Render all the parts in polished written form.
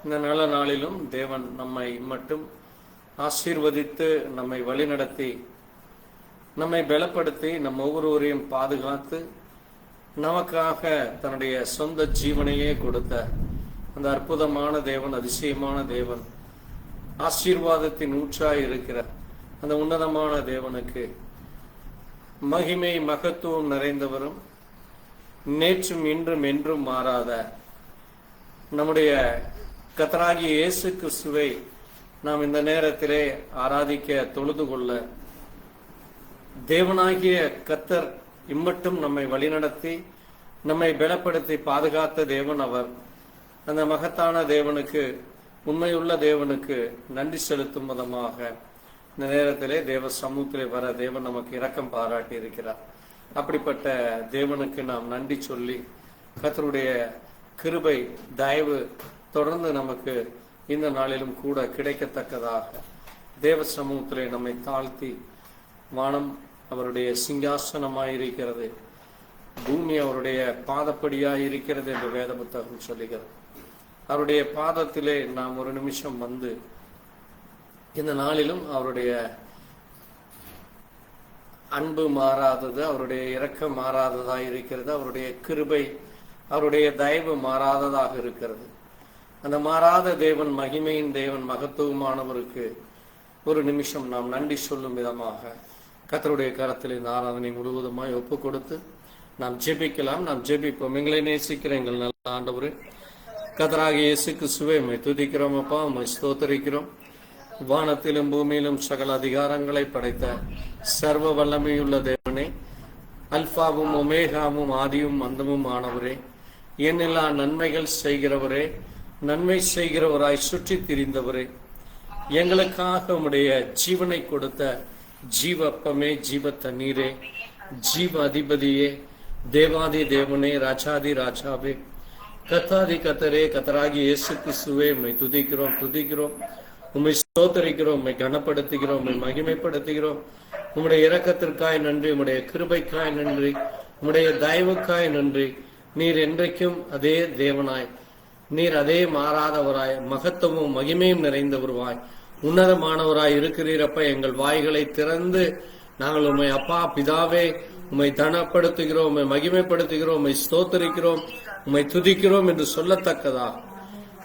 இந்த நல்ல நாளிலும் தேவன் நம்மை மட்டும் ஆசீர்வதித்து நம்மை வழிநடத்தி நம்மை பலப்படுத்தி நம் ஒவ்வொருவரையும் பாதுகாத்து நமக்காக தன்னுடைய சொந்த ஜீவனையே கொடுத்த அந்த அற்புதமான தேவன், அதிசயமான தேவன், ஆசீர்வாதத்தின் ஊற்றாய் இருக்கிற அந்த உன்னதமான தேவனுக்கு மகிமை மகத்துவம் நிறைந்தவரும் நேற்றும் இன்றும் என்றும் மாறாத நம்முடைய கர்த்தராகிய இயேசு கிறிஸ்துவை நாம் இந்த நேரத்திலே ஆராதிக்க தொழுது கொள்ள தேவனாகிய கர்த்தர் இம்மட்டும் நம்மை வழிநடத்தி நம்மை பலப்படுத்தி பாதுகாத்த தேவன் அவர். அந்த மகத்தான தேவனுக்கு, உண்மையுள்ள தேவனுக்கு நன்றி செலுத்தும் விதமாக இந்த நேரத்திலே தேவ சமூகத்திலே வர தேவன் நமக்கு இரக்கம் பாராட்டி இருக்கிறார். அப்படிப்பட்ட தேவனுக்கு நாம் நன்றி சொல்லி கர்த்தருடைய கிருபை தயவு தொடர்ந்து நமக்கு இந்த நாளிலும் கூட கிடைக்கத்தக்கதாக தேவ சமூகத்திலே நம்மை தாழ்த்தி, வானம் அவருடைய சிங்காசனமாயிருக்கிறது, பூமி அவருடைய பாதப்படியாய் இருக்கிறது என்று வேத புத்தகம் சொல்லுகிறது. அவருடைய பாதத்திலே நாம் ஒரு நிமிஷம் வந்து இந்த நாளிலும் அவருடைய அன்பு மாறாதது, அவருடைய இரக்கம் மாறாததாக இருக்கிறது, அவருடைய கிருபை அவருடைய தயவு மாறாததாக இருக்கிறது. அந்த மாறாத தேவன், மகிமையின் தேவன், மகத்துவமானவருக்கு ஒரு நிமிஷம் நாம் நன்றி சொல்லும் விதமாக கர்த்தருடைய கரத்தில் இந்த ஆராதனை முழுவதுமாய் ஒப்பு கொடுத்து நாம் ஜெபிக்கலாம். நாம் ஜெபிப்போம். எங்களை நேசிக்கிற எங்கள் நல்ல ஆண்டவரே, கர்த்தராகிய இயேசு கிறிஸ்துவே, உம்மை துதிக்கிறோம் அப்பா, உம்மை ஸ்தோத்திரிக்கிறோம். வானத்திலும் பூமியிலும் சகல அதிகாரங்களை படைத்த சர்வ வல்லமையுள்ள தேவனே, அல்பாவும் ஒமேகாவும் ஆதியும் அந்தமும் ஆனவரே, என்னெல்லா நன்மைகள் செய்கிறவரே, நன்மை செய்கிறவராய் சுற்றி திரிந்தவரே, எங்களுக்காக உம்முடைய ஜீவனை கொடுத்த ஜீவ அப்பமே, ஜீவ தண்ணீரே, ஜீவ அதிபதியே, தேவாதி தேவனே, ராஜாதி ராஜாவே, கர்த்தாதி கர்த்தரே, கர்த்தராகிய இயேசு கிறிஸ்துவே, உம்மை துதிக்கிறோம், உம்மை ஸ்தோத்தரிக்கிறோம், உம்மை கனப்படுத்துகிறோம், உம்மை மகிமைப்படுத்துகிறோம். உம்முடைய இரக்கத்திற்காய் நன்றி, உம்முடைய கிருபைக்காய் நன்றி, உம்முடைய தயவுக்காய் நன்றி. நீர் என்றைக்கும் அதே தேவனாய், நீர் அதே மாறாதவராய், மகத்துவமும் மகிமையும் நிறைந்தவராய், உன்னதமானவராய் இருக்கிறீரப்ப. எங்கள் வாய்களை திறந்து நாங்கள் உம்மை அப்பா பிதாவே உம்மை தனப்படுத்துகிறோம், உம்மை மகிமைப்படுத்துகிறோம், உம்மை ஸ்தோத்தரிக்கிறோம், உம்மை துதிக்கிறோம் என்று சொல்லத்தக்கதா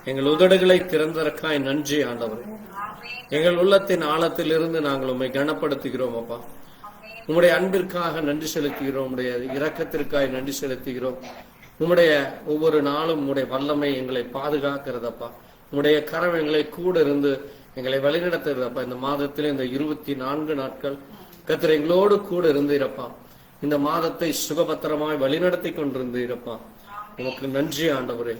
எங்கள் உதடுகளை திறந்ததற்காய் நன்றி ஆண்டவரே. எங்கள் உள்ளத்தின் ஆழத்தில் இருந்து நாங்கள் உம்மை கனப்படுத்துகிறோம் அப்பா. உம்முடைய அன்பிற்காக நன்றி செலுத்துகிறோம், உம்முடைய இரக்கத்திற்காக நன்றி செலுத்துகிறோம். உம்முடைய ஒவ்வொரு நாளும் உம்முடைய வல்லமை எங்களை பாதுகாக்கிறதப்பா. உம்முடைய கரம் எங்களை கூட இருந்து எங்களை வழிநடத்துகிறதப்பா. இந்த மாதத்தில் இந்த 24 நாட்கள் கர்த்தர் எங்களோடு கூட இருந்தீரப்பா. இந்த மாதத்தை சுகபத்திரமாய் வழிநடத்தி கொண்டிருந்தீரப்பா. உமக்கு நன்றி ஆண்டவரே.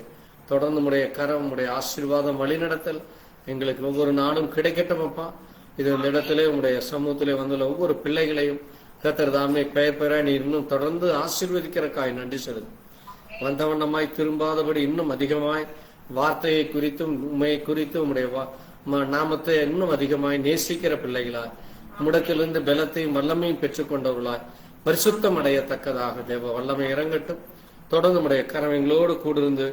தொடர்ந்து உம்முடைய கரம், உம்முடைய ஆசீர்வாதம், வழிநடத்தல் எங்களுக்கு ஒவ்வொரு நாளும் கிடைக்கட்டும் அப்பா. இது இந்த இடத்திலே உம்முடைய சமூகத்திலே வந்துள்ள ஒவ்வொரு பிள்ளைகளையும் கர்த்தர் தாமே பெயர் நீ இன்னும் தொடர்ந்து ஆசீர்வதிக்கிறக்காய் நன்றி செலுத்து. வந்தவண்ணமாய் திரும்பாதபடி இன்னும் அதிகமாய் வார்த்தையை குறித்தும் உண்மையை குறித்தும் உம்முடைய நாமத்தை இன்னும் அதிகமாய் நேசிக்கிற பிள்ளைகளாய், உம்மிடத்திலிருந்து பலத்தையும் வல்லமையும் பெற்றுக்கொண்டவர்களாய் பரிசுத்தம் அடையத்தக்கதாக தேவ வல்லமை இறங்கட்டும். தொடர்ந்து உம்முடைய கரம் எங்களோடு கூடிருந்து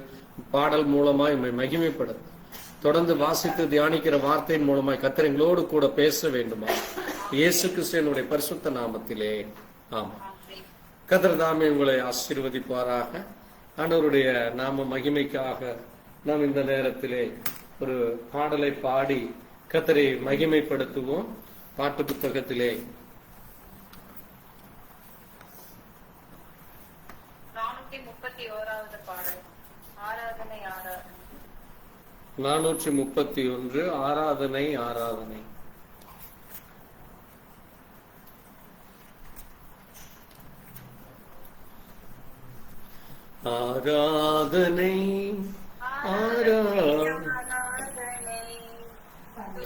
பாடல் மூலமாய் உம்மை மகிமைப்படும். தொடர்ந்து வாசித்து தியானிக்கிற வார்த்தையின் மூலமாய் கர்த்தர் எங்களோடு கூட பேச வேண்டுமா இயேசு கிறிஸ்துவினுடைய பரிசுத்த நாமத்திலே ஆமா. கர்த்தர் தாமே உங்களை ஆசீர்வதிப்பாராக. ஆண்டவருடைய நாம மகிமைக்காக நாம் இந்த நேரத்திலே ஒரு பாடலை பாடி கர்த்தரை மகிமைப்படுத்துவோம். பாட்டு புத்தகத்திலே 431 ஆராதனை ஆராதனை. ஆராதனை ஆராதனை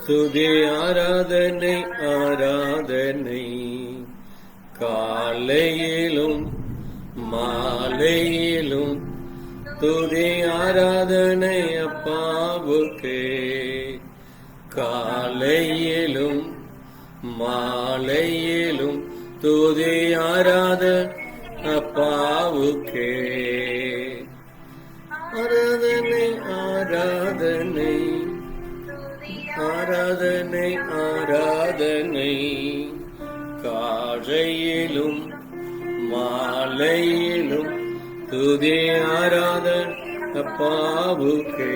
துதி ஆராதனை ஆராதனை காலையிலும் மாலையிலும் துதி ஆராதனை அப்பாவுக்கே. காலையிலும் மாலையிலும் துதி ஆராதனை அப்பாவுக்கே. ஆராதனை ஆராதனை ஆராதனை ஆராதனை காலையிலும் மாலையிலும் துதி ஆராதனை அப்பாவுக்கே.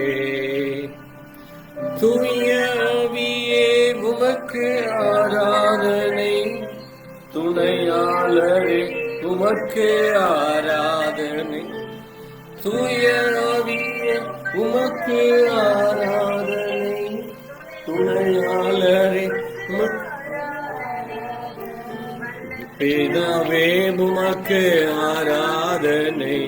தூய ஆவியே உமக்கு ஆராதனை, துணையாளரே உமக்கு ஆராதனை. தூய ஆவியே உமக்கு ஆராதனை, துணையாளரே பிதாவே உமக்கு ஆராதனை,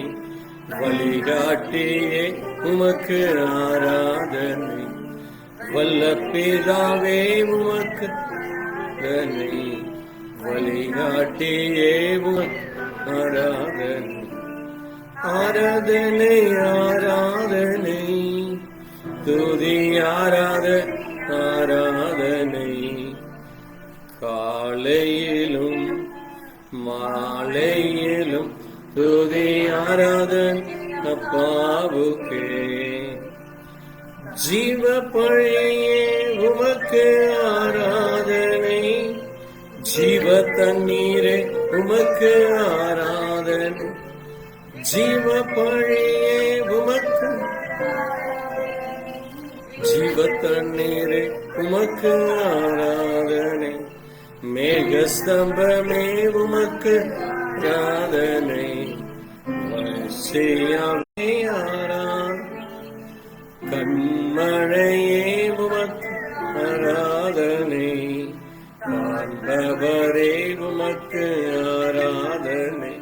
வழிகாட்டியே உமக்கு ஆராதனை. வல்ல பிதாவே உமக்கு ஆராதனை, வழிகாட்டியே உமக்கு ஆராதனை. ஆராதனை ஆராதனை துதி ஆராதனை காலையிலும் மாலையிலும் துதி ஆராதனை அப்பாவுக்கே. ஜீவ பழியே உமக்கு ஆராதனை, ஜீவ தண்ணீரே உமக்கு ஆராதனை. ஜீவ பழியே உமக்கு, ஜீவ தண்ணீரே உமக்கு ஆராதனை. மேகஸ்தம்பமே உமக்கு ஆராதனை, வரிசையாவே ஆராதனை. கண்மழையே உமக்கு ஆராதனை, காண்பவரே உமக்கு ஆராதனை.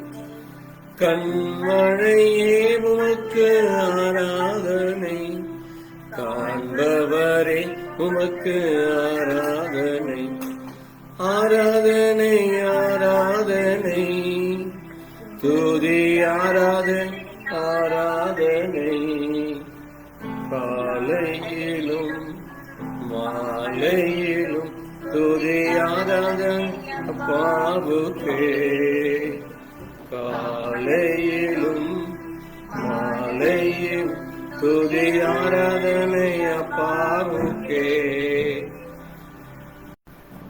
கண்மழையே உமக்கு ஆராதனை, காண்பவரே உமக்கு ஆராதனை. ஆராதனை ஆராதனை துதி ஆராதனை காலையிலும் மாலையிலும் துதி ஆராதனை அப்பாவுக்கே. காலையிலும் மாலையிலும் துதி ஆராதனை அப்பாவுக்கே.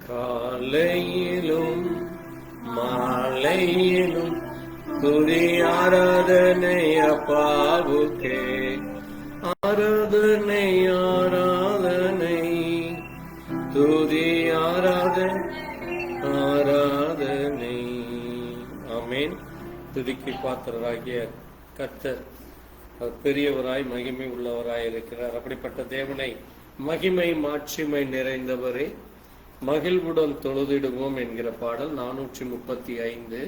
காலையிலும் மாலையிலும் துதி ஆராதனை அப்பாவுக்கே. ஆராதனை ஆராதனை துதி ஆராதனை. ஆமென். துதிக்கு பாத்திரராகிய கர்த்தர் பெரியவராய் மகிமை உள்ளவராய் இருக்கிறார். அப்படிப்பட்ட தேவனை மகிமை மாட்சிமை நிறைந்தவரே மகிழ்வுடன் தொழுதிடுவோம் என்கிற பாடல் 435.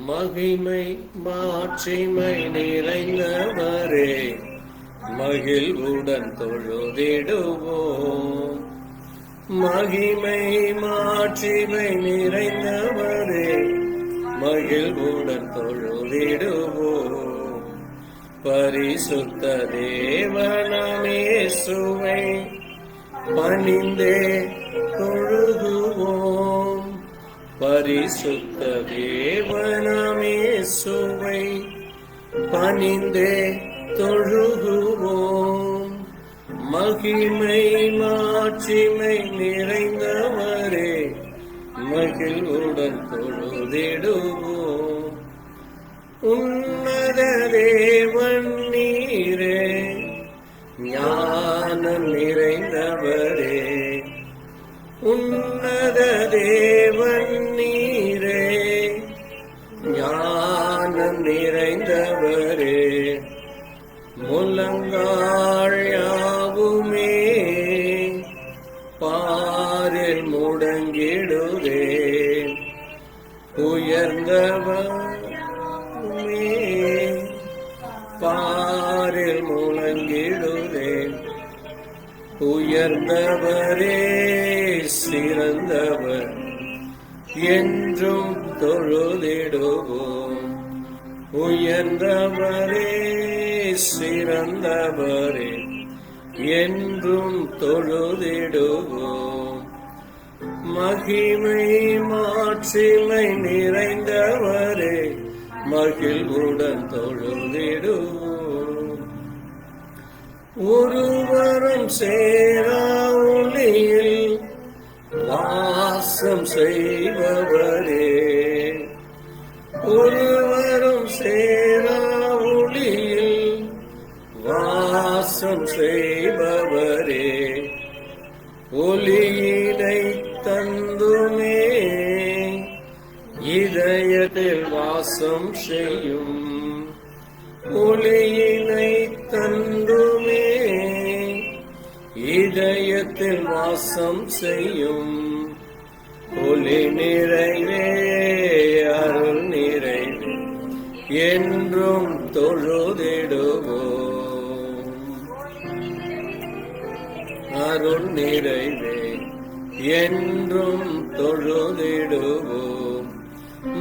மகிமை மாட்சிமை நிறைந்தவரே மகிழ்வுடன் தொழுதிடுவோம். மகிமை மாட்சிமை நிறைந்தவரே மகிழ்வுடன் தொழுதிடுவோம். பரிசுத்த தேவனமேசுவை பணிந்தே தொழுகுவோம். பரிசுத்த தேவனமேசுவை பணிந்தே தொழுகுவோம். மகிமை மாட்சிமை நிறைந்தவரே மகிழ்வுடன் தொழுதிடுவோம். உன்னத தேவன் நீரே ஞானம் நிறைந்தவரே. உன்னத தேவன் நீரே ஞானம் நிறைந்தவரே. முழங்கால் யாவுமே பாரில் முடங்கிடுதே. உயர்ந்தவர் பாரில் முழங்கிடுதேன். உயர்ந்தவரே சிறந்தவர் என்றும் தொழுதிடுவோம். உயர்ந்தவரே சிறந்தவரே என்றும் தொழுதிடுவோம். மகிமை மாட்சிமை நிறைந்தவரே மகிழ்வுடன் தொழுதிடுவோம். ஒருவரும் சேரா ஒளியில் வாசம் செய்பவரே, ஒருவரும் சேரா ஒளியில் வாசம் செய்பவரே, ஒளியினை தந்துமே இதயத்தில் வாசம் செய்யும், ஒளியினை தந்துமே இதயத்தில் வாசம் செய்யும். ஒளி நிறைவே அருள் நிறைவே என்றும் தொழுதிடுவோம். அருள் நிறைவே என்றும் தொழுதிடுவோம்.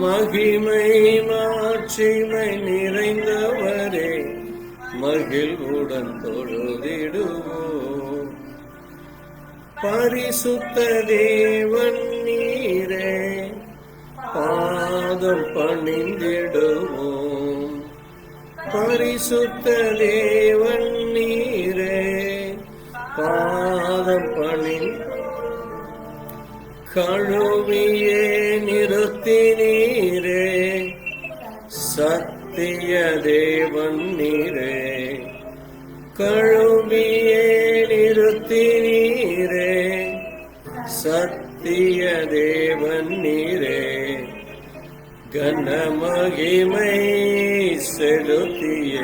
மகிமை மாட்சிமை நிறைந்தவரே, மகிழ்வுடன் தொழுதிடுவோம். பரிசுத்த தேவன் நீரே, பாதம் பணிந்திடுவோம். பரிசுத்த தேவன் நீரே, பாதம் கழுவியே நிறுத்தினீரே, சத்திய தேவன் நீரே, கழுவியே நிறுத்தினீரே, சத்திய தேவன் நீரே. கனமகிமை செலுத்திய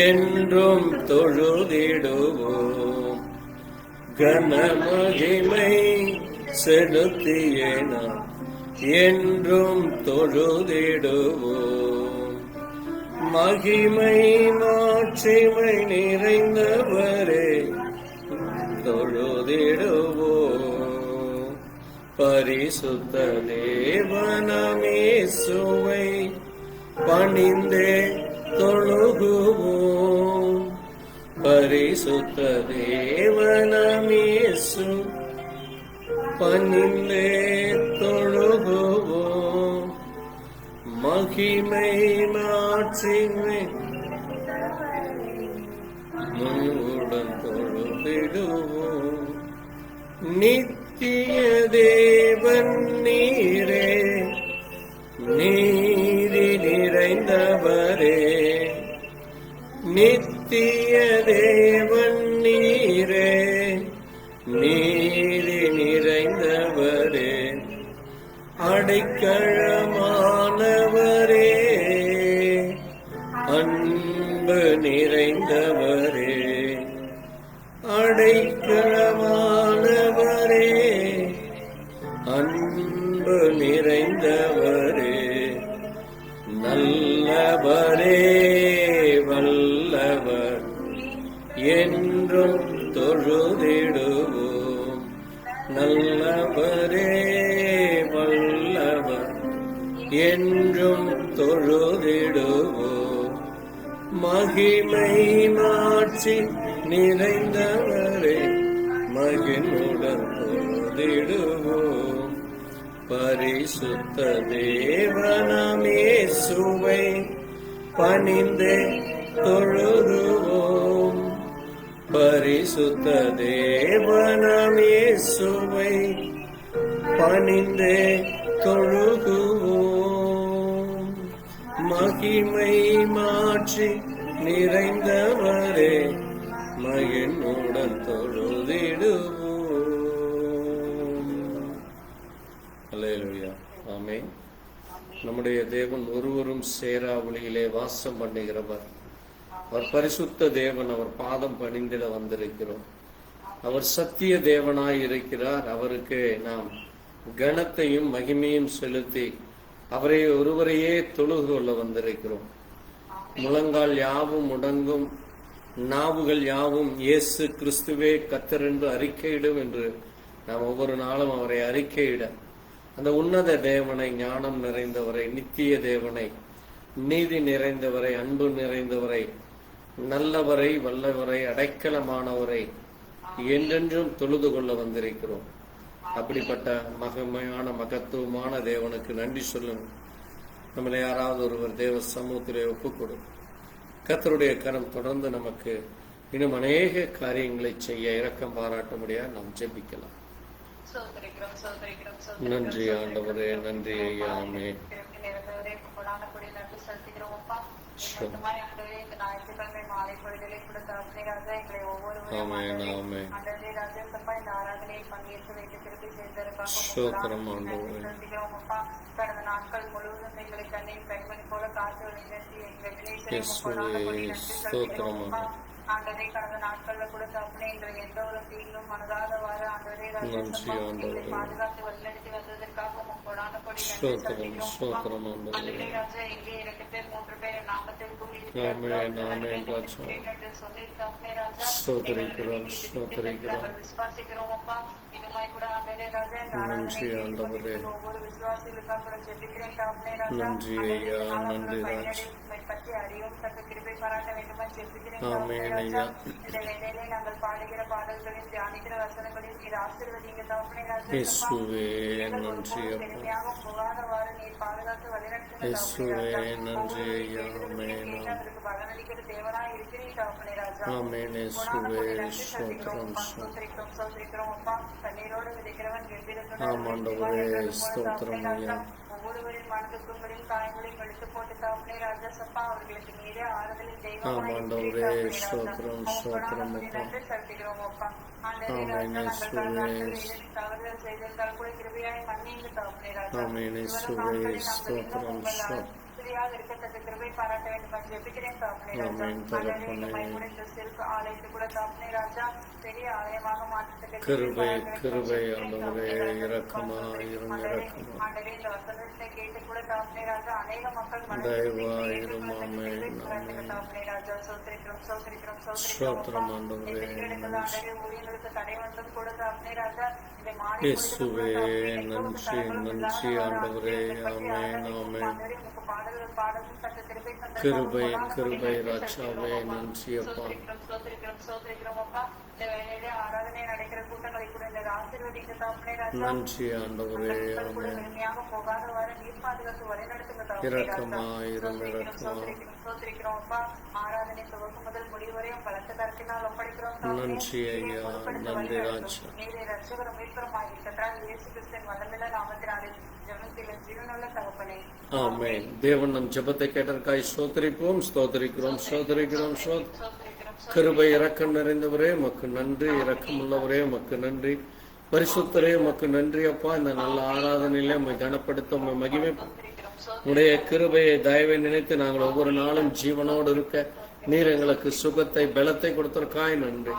என்றும் தொழுதிடுவோம். கனமகிமை செலுத்திய நாம் என்றும் தொழுதிடுவோம். மகிமை மாட்சிமை நிறைந்தவரே, தொழுதிடுவோம். பரிசுத்த தேவனமேசுவை பணிந்தே தொழுகுவோம். பரிசுத்த தேவனமேசு பணிந்தே தொழுகுவோம். மகிமை மாட்சிமை முழுடன் தொழுதிடுவோம். நித்திய தேவன் நீரே, நீதி நிறைந்தவரே, நித்திய தேவன் நீரே, நீதி நிறைந்தவரே, அடைக்கலமானவரே, அன்பு நிறைந்தவரே, அடைக்கலமானவரே, அன்பு நிறைந்தவரே, நல்லவரே, வல்லவர் என்றும் தொழுதிடுவோம். நல்லவரே, வல்லவர் என்றும் தொழுதிடுவோம். மகிமை மாட்சி நிறைந்தவரே, மகிழ்வுடன் தொழுதிடுவோம். பரிசுத்த தேவனமேசுவை பணிந்தே தொழுதுவோம். பரிசுத்த தேவனமேசுவை பணிந்தே தொழுகுவோம். மகிமை மாட்சி நிறைந்தவரே, மகிழ்வுடன் தொழுதிடுவோம். அல்லேலூயா, ஆமென். நம்முடைய தேவன் ஒருவரும் சேரா ஒளியிலே வாசம் பண்ணுகிறவர். அவர் பரிசுத்த தேவன். அவர் பாதம் பணிந்திட வந்திருக்கிறோம். அவர் சத்திய தேவனாய் இருக்கிறார். அவருக்கு நாம் கனத்தையும் மகிமையும் செலுத்தி அவரை ஒருவரையே தொழுது கொள்ள வந்திருக்கிறோம். முழங்கால் யாவும் முடங்கும், நாவுகள் யாவும் இயேசு கிறிஸ்துவே கர்த்தர் என்று அறிக்கையிடும் என்று நாம் ஒவ்வொரு நாளும் அவரை அறிக்கையிட, அந்த உன்னத தேவனை, ஞானம் நிறைந்தவரை, நித்திய தேவனை, நீதி நிறைந்தவரை, அன்பு நிறைந்தவரை, நல்லவரை, வல்லவரை, அடைக்கலமானவரை என்றென்றும் தொழுது கொள்ள வந்திருக்கிறோம். அப்படிப்பட்ட மகிமையான மகத்துவமான தேவனுக்கு நன்றி சொல்லுங்க. நம்மளை யாராவது ஒருவர் தேவ சமூகத்திலே ஒப்புக்கொடும். கர்த்தருடைய கரம் தொடர்ந்து நமக்கு இன்னும் அநேக காரியங்களை செய்ய இரக்கம் பாராட்ட முடியாது. நாம் ஜெபிக்கலாம். நன்றி ஆண்டவரே, நன்றி ஐயா. ஆமென். ஸ்தோத்திரம் ஆண்டவரே. கடந்த நாட்கள் முழுவதும் எங்களை கண்ணின் பெண்மணி போல காத்து ஆண்டவரே, கடந்த நாட்கள்ல கூட தப்புனே எங்களை எந்த ஒரு தீங்கும் மனதாதவாறு ஆண்டவரே பாதுகாத்து வழிநடத்தி வந்ததற்காக கொடான கொடி ஆண்டவரே ராஜா, எங்கே 2 பேர் 3 பேர் நாமத்தில் கூடி விசுவாசிக்கிறோம் அப்பா. இதுமாய் கூட ஆண்டவரே ராஜா, ஒவ்வொரு விசுவாசிகளுக்காக கூட ஜெபிக்கிறேன் பற்றி அறிவும் தக்க கிருபை பாராட்ட வேண்டுமா ஜெபிக்கிறேன். இந்த வேளையிலே நாங்கள் பாடுகிற பாடல்களையும் தியானிக்கிற வசனங்களையும் நீர் ஆசீர்வதிங்க தகப்பனே ராஜா. பெருமையாக போகாதவாறு நீர் பாதுகாத்து வழிநடத்துங்க. அதற்கு பலனளிக்கிற தேவனாய் இருக்கிறீர் தகப்பனே ராஜா. சோதரிக்கிறோம் அப்பா. கண்ணீரோடு விதைக்கிறவன் ஒவ்வொருவரின் மனதுக்குங்களின் காயங்களையும் எடுத்து போட்டு தகப்பனே ராஜா சப்பா, அவர்களுக்கு நீரே ஆறுதலின் தெய்வம் செலுத்துகிறோம் அப்பா. தவறுதல் செய்திருந்தால் கூட கிருபையாய் மன்னிங்க தகப்பனே ராஜா. இருக்கத்தக்க கிருபை பாராட்ட வேண்டும் ஜெபிக்கிறேன் தகப்பனே ராஜா. இந்த செல்ஃப் ஆலயத்தை கூட தகப்பனே ராஜா பெரிய ஆலயமாக மாற்றத்தக்க கிருபை ஆண்டவரே, இந்த வசனத்தை கேட்டு கூட தகப்பனே ராஜா அநேக மக்கள் தகப்பனே ராஜா. சோத்திரிக்கிறோம் ஊழியர்களுக்கு தடை வந்தும் கூட தகப்பனே ராஜா இந்த மாலை பாடலும் தக்க கிருபை கிருபை ராஜாவே நன்றி அப்பா. சோத்திரிக்கிறோம் அப்பா. இந்த வேளையிலே ஆராதனை நடக்கிற கூட்டங்களை கூட இந்த ஆசீர்வதிங்க தகப்பனே ராஜா. நன்றி ஆண்டவரே. பெருமையாக போகாதவாறு நீர் பாதுகாத்து வழிநடத்துங்க தகப்பனே ராஜா. சோத்திரிக்கிறோம் அப்பா. ஆராதனை துவக்கம் முதல் முடிவு வரையும் பலத்த கருத்தினால் ஒப்படைக்கிறோம். நன்றி ஐயா, நன்றி ராஜா. நீரே ரட்சகரும் மீட்பருமாகி கர்த்தராகிய இயேசு கிறிஸ்துவின் வல்லமையுள்ள நாமத்தினாலே ஜெபத்தில் ஜீவனுள்ள தகப்பனே. ஆமென். தேவன் நம் ஜெபத்தை கேட்டதற்காக ஸ்தோத்திரிக்கிறோம். கிருபை இரக்கம் நிறைந்தவரே உமக்கு நன்றி. இரக்கம் உள்ளவரே உமக்கு நன்றி. பரிசுத்தரே உமக்கு நன்றி அப்பா. இந்த நல்ல ஆராதனையிலே உம்மை கனப்படுத்த உம்மை மகிமை உடைய கிருபையை தயவை நினைத்து நாங்கள் ஒவ்வொரு நாளும் ஜீவனோடு இருக்க நீர் எங்களுக்கு சுகத்தை பலத்தை கொடுத்ததற்காய் நன்றி.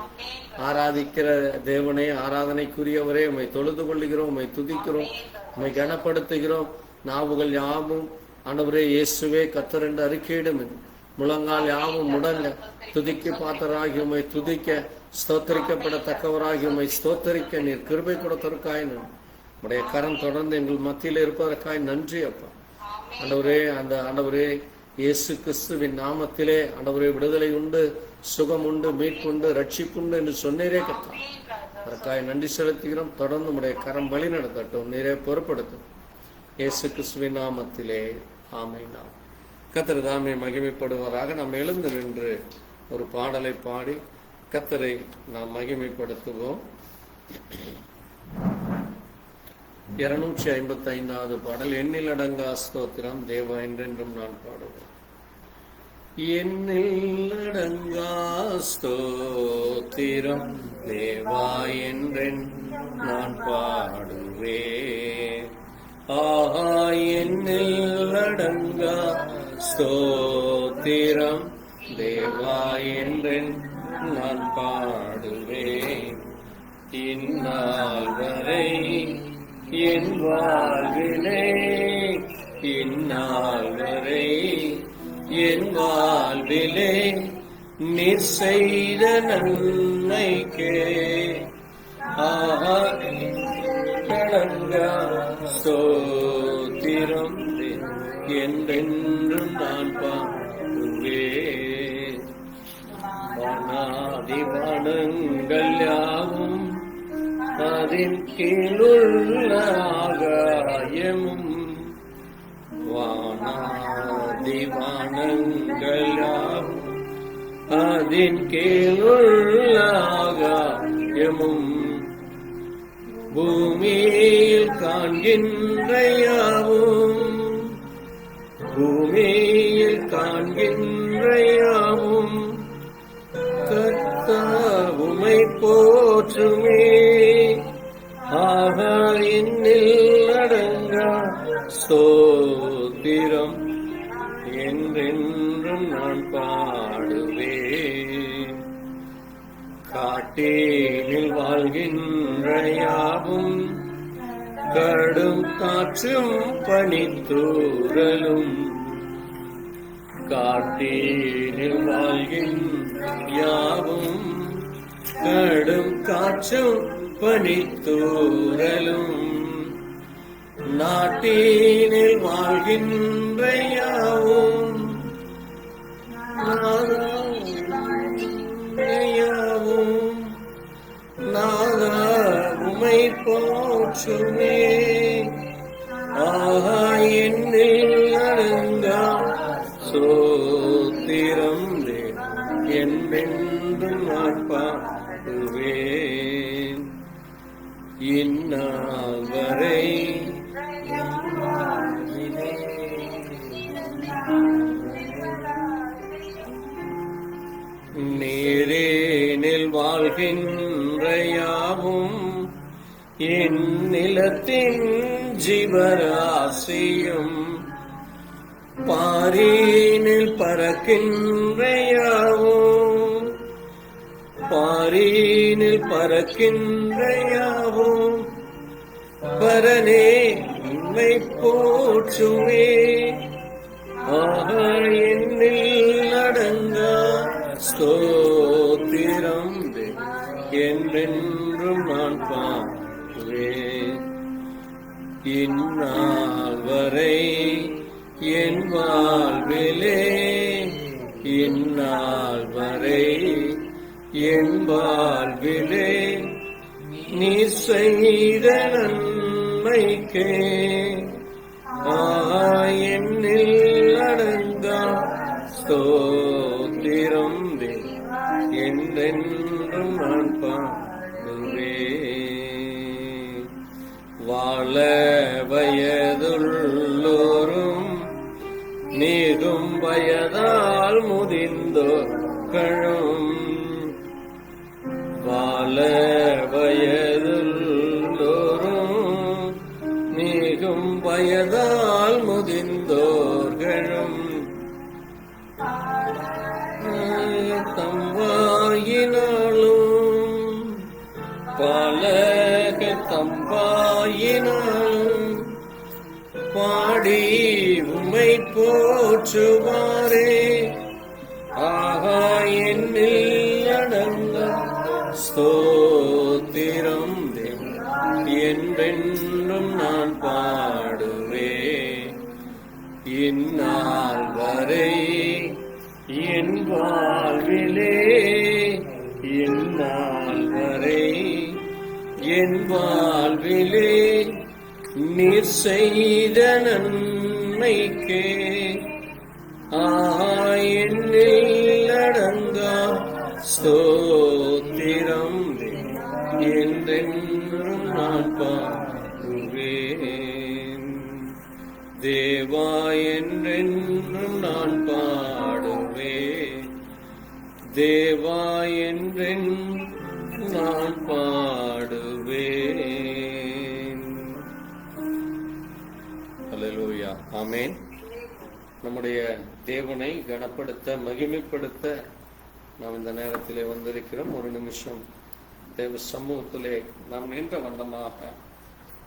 ஆராதிக்கிற தேவனே, ஆராதனைக்குரியவரே உம்மை தொழுது கொள்ளுகிறோம், உம்மை துதிக்கிறோம், உம்மை கனப்படுத்துகிறோம். நாவுகள் யாவும் ஆண்டவரே இயேசுவே கர்த்தர் என்று அறிக்கையிடும். முழங்கால் யாவும் முடங்க துதிக்கு பாத்திரராகி உம்மை துதிக்க, ஸ்தோத்தரிக்கப்படத்தக்கவராகி உம்மை ஸ்தோத்தரிக்க நீர் கிருபை கொடுத்ததற்காய் நன்றி. உடைய கரம் தொடர்ந்து எங்கள் மத்தியில் இருப்பதற்காய் நன்றி அப்பா. ஆண்டவரே இயேசு கிறிஸ்துவின் நாமத்திலே ஆண்டவரே விடுதலை உண்டு, சுகம் உண்டு, மீட்புண்டு, ரட்சிப்புண்டு என்று சொன்னீரே கர்த்தர். அதற்காக நன்றி செலுத்துகிறோம். தொடர்ந்து உடைய கரம் வழி நடத்தட்டும், நீரே பொறுப்படுத்தும். இயேசு கிறிஸ்துவின் நாமத்திலே ஆமென். கர்த்தர் தாமே மகிமைப்படுவதாக. நாம் எழுந்து நின்று ஒரு பாடலை பாடி கர்த்தரை நாம் மகிமைப்படுத்துவோம். 255வது பாடல். எண்ணில் அடங்கா ஸ்தோத்திரம் தேவா என்றென்றும் நான் பாடுவேன். எண்ணில் அடங்கா ஸ்தோத்திரம் தேவா என்றென்றும் நான் பாடுவேன். ஆஹா, எண்ணில் அடங்கா ஸ்தோத்திரம் தேவா என்றென்றும் நான் பாடுவேன். இந்நாள் வரை என் வாழ்விலே, இந்நாள் வரை என் வாழ்விலே நீர் செய்த நன்மைக்கே அடங்கா ஸ்தோத்திரம் என்றென்றும் நான் பாடுவேன். வானாதி வானங்கள் யாவும் அதின் கீழுள்ள ஆகாயமும் வானாதி அதிவானங்களாம் அதின் கீழுள்ள ஆகாயமும் பூமியில் காண்கின்ற யாவும் பூமியில் காண்கின்ற யாவும் கர்த்தர் உம்மை போற்றுமே. ஆகா என்னில் அடங்கா ஸ்தோத்திரம் என்றென்றும் நான் பாடுவேன். காட்டேனில் வாழ்கின்ற யாவும் கடும் காற்றும் பனித்தூறலும் காட்டேனில் வாழ்கின்ற யாவும் கடும் காற்றும் பனித்தூறலும் நாட்டினில் வாழ்கின்ற யாவும் நாதா உம்மை போற்றுமே. ஆகா என்னில் அடங்கா ஸ்தோத்திரம் என்றென்றும் நான் பாடுவேன். இந்நாள் வரை நீரேனில் வாழ்கின்ற யாவும் என் நிலத்தின் ஜீவராசியும் பாரினில் பறக்கின்ற யாவும் பாரினில் பறக்கின்ற யாவும் பரனே உம்மை போற்றுமே. ஆகா என்னில் அடங்கா ஸ்தோத்திரம் என்றென்றும் நான் பாடுவேன். இந்நாள் வரை என் வாழ்விலே இந்நாள் வரை என் வாழ்விலே நீ செய்த நன்மைக்கே என்னில் அடங்கா ஸ்தோத்திரம் என்றென்றும் நான் பாடுவேன். வாழ வயதுள்ளோரும் நீகும் வயதால் முதிர்ந்தோர்களும் வாழ வயதுள்ளோரும் நீகும் வயதால் முதிர்ந்தோர்களும் தம்பாயினாலும் பலக தம்பாயினாலும் பாடி உம்மை போற்றுவாரே. ஆகா என்னில் அடங்கா ஸ்தோத்திரம் என்றென்றும் நான் பாடுவேன். இந்நாள் வரை என் வாழ்விலே இந்நாள் வரை என் வாழ்விலே நீர் செய்த நன்மைக்கே என்னில் அடங்கா ஸ்தோத்திரம் என்றென்றும் நான் பாடுவேன். தேவா என்றென்றும் நான் பாடுவேன். தேவா என்றென்றும் நான் பாடுவேன். அல்லேலூயா, ஆமென். நம்முடைய தேவனை கனப்படுத்த மகிமைப்படுத்த நாம் இந்த நேரத்திலே வந்திருக்கிறோம். ஒரு நிமிஷம் தேவ சமூகத்திலே நாம் நின்ற வண்ணமாக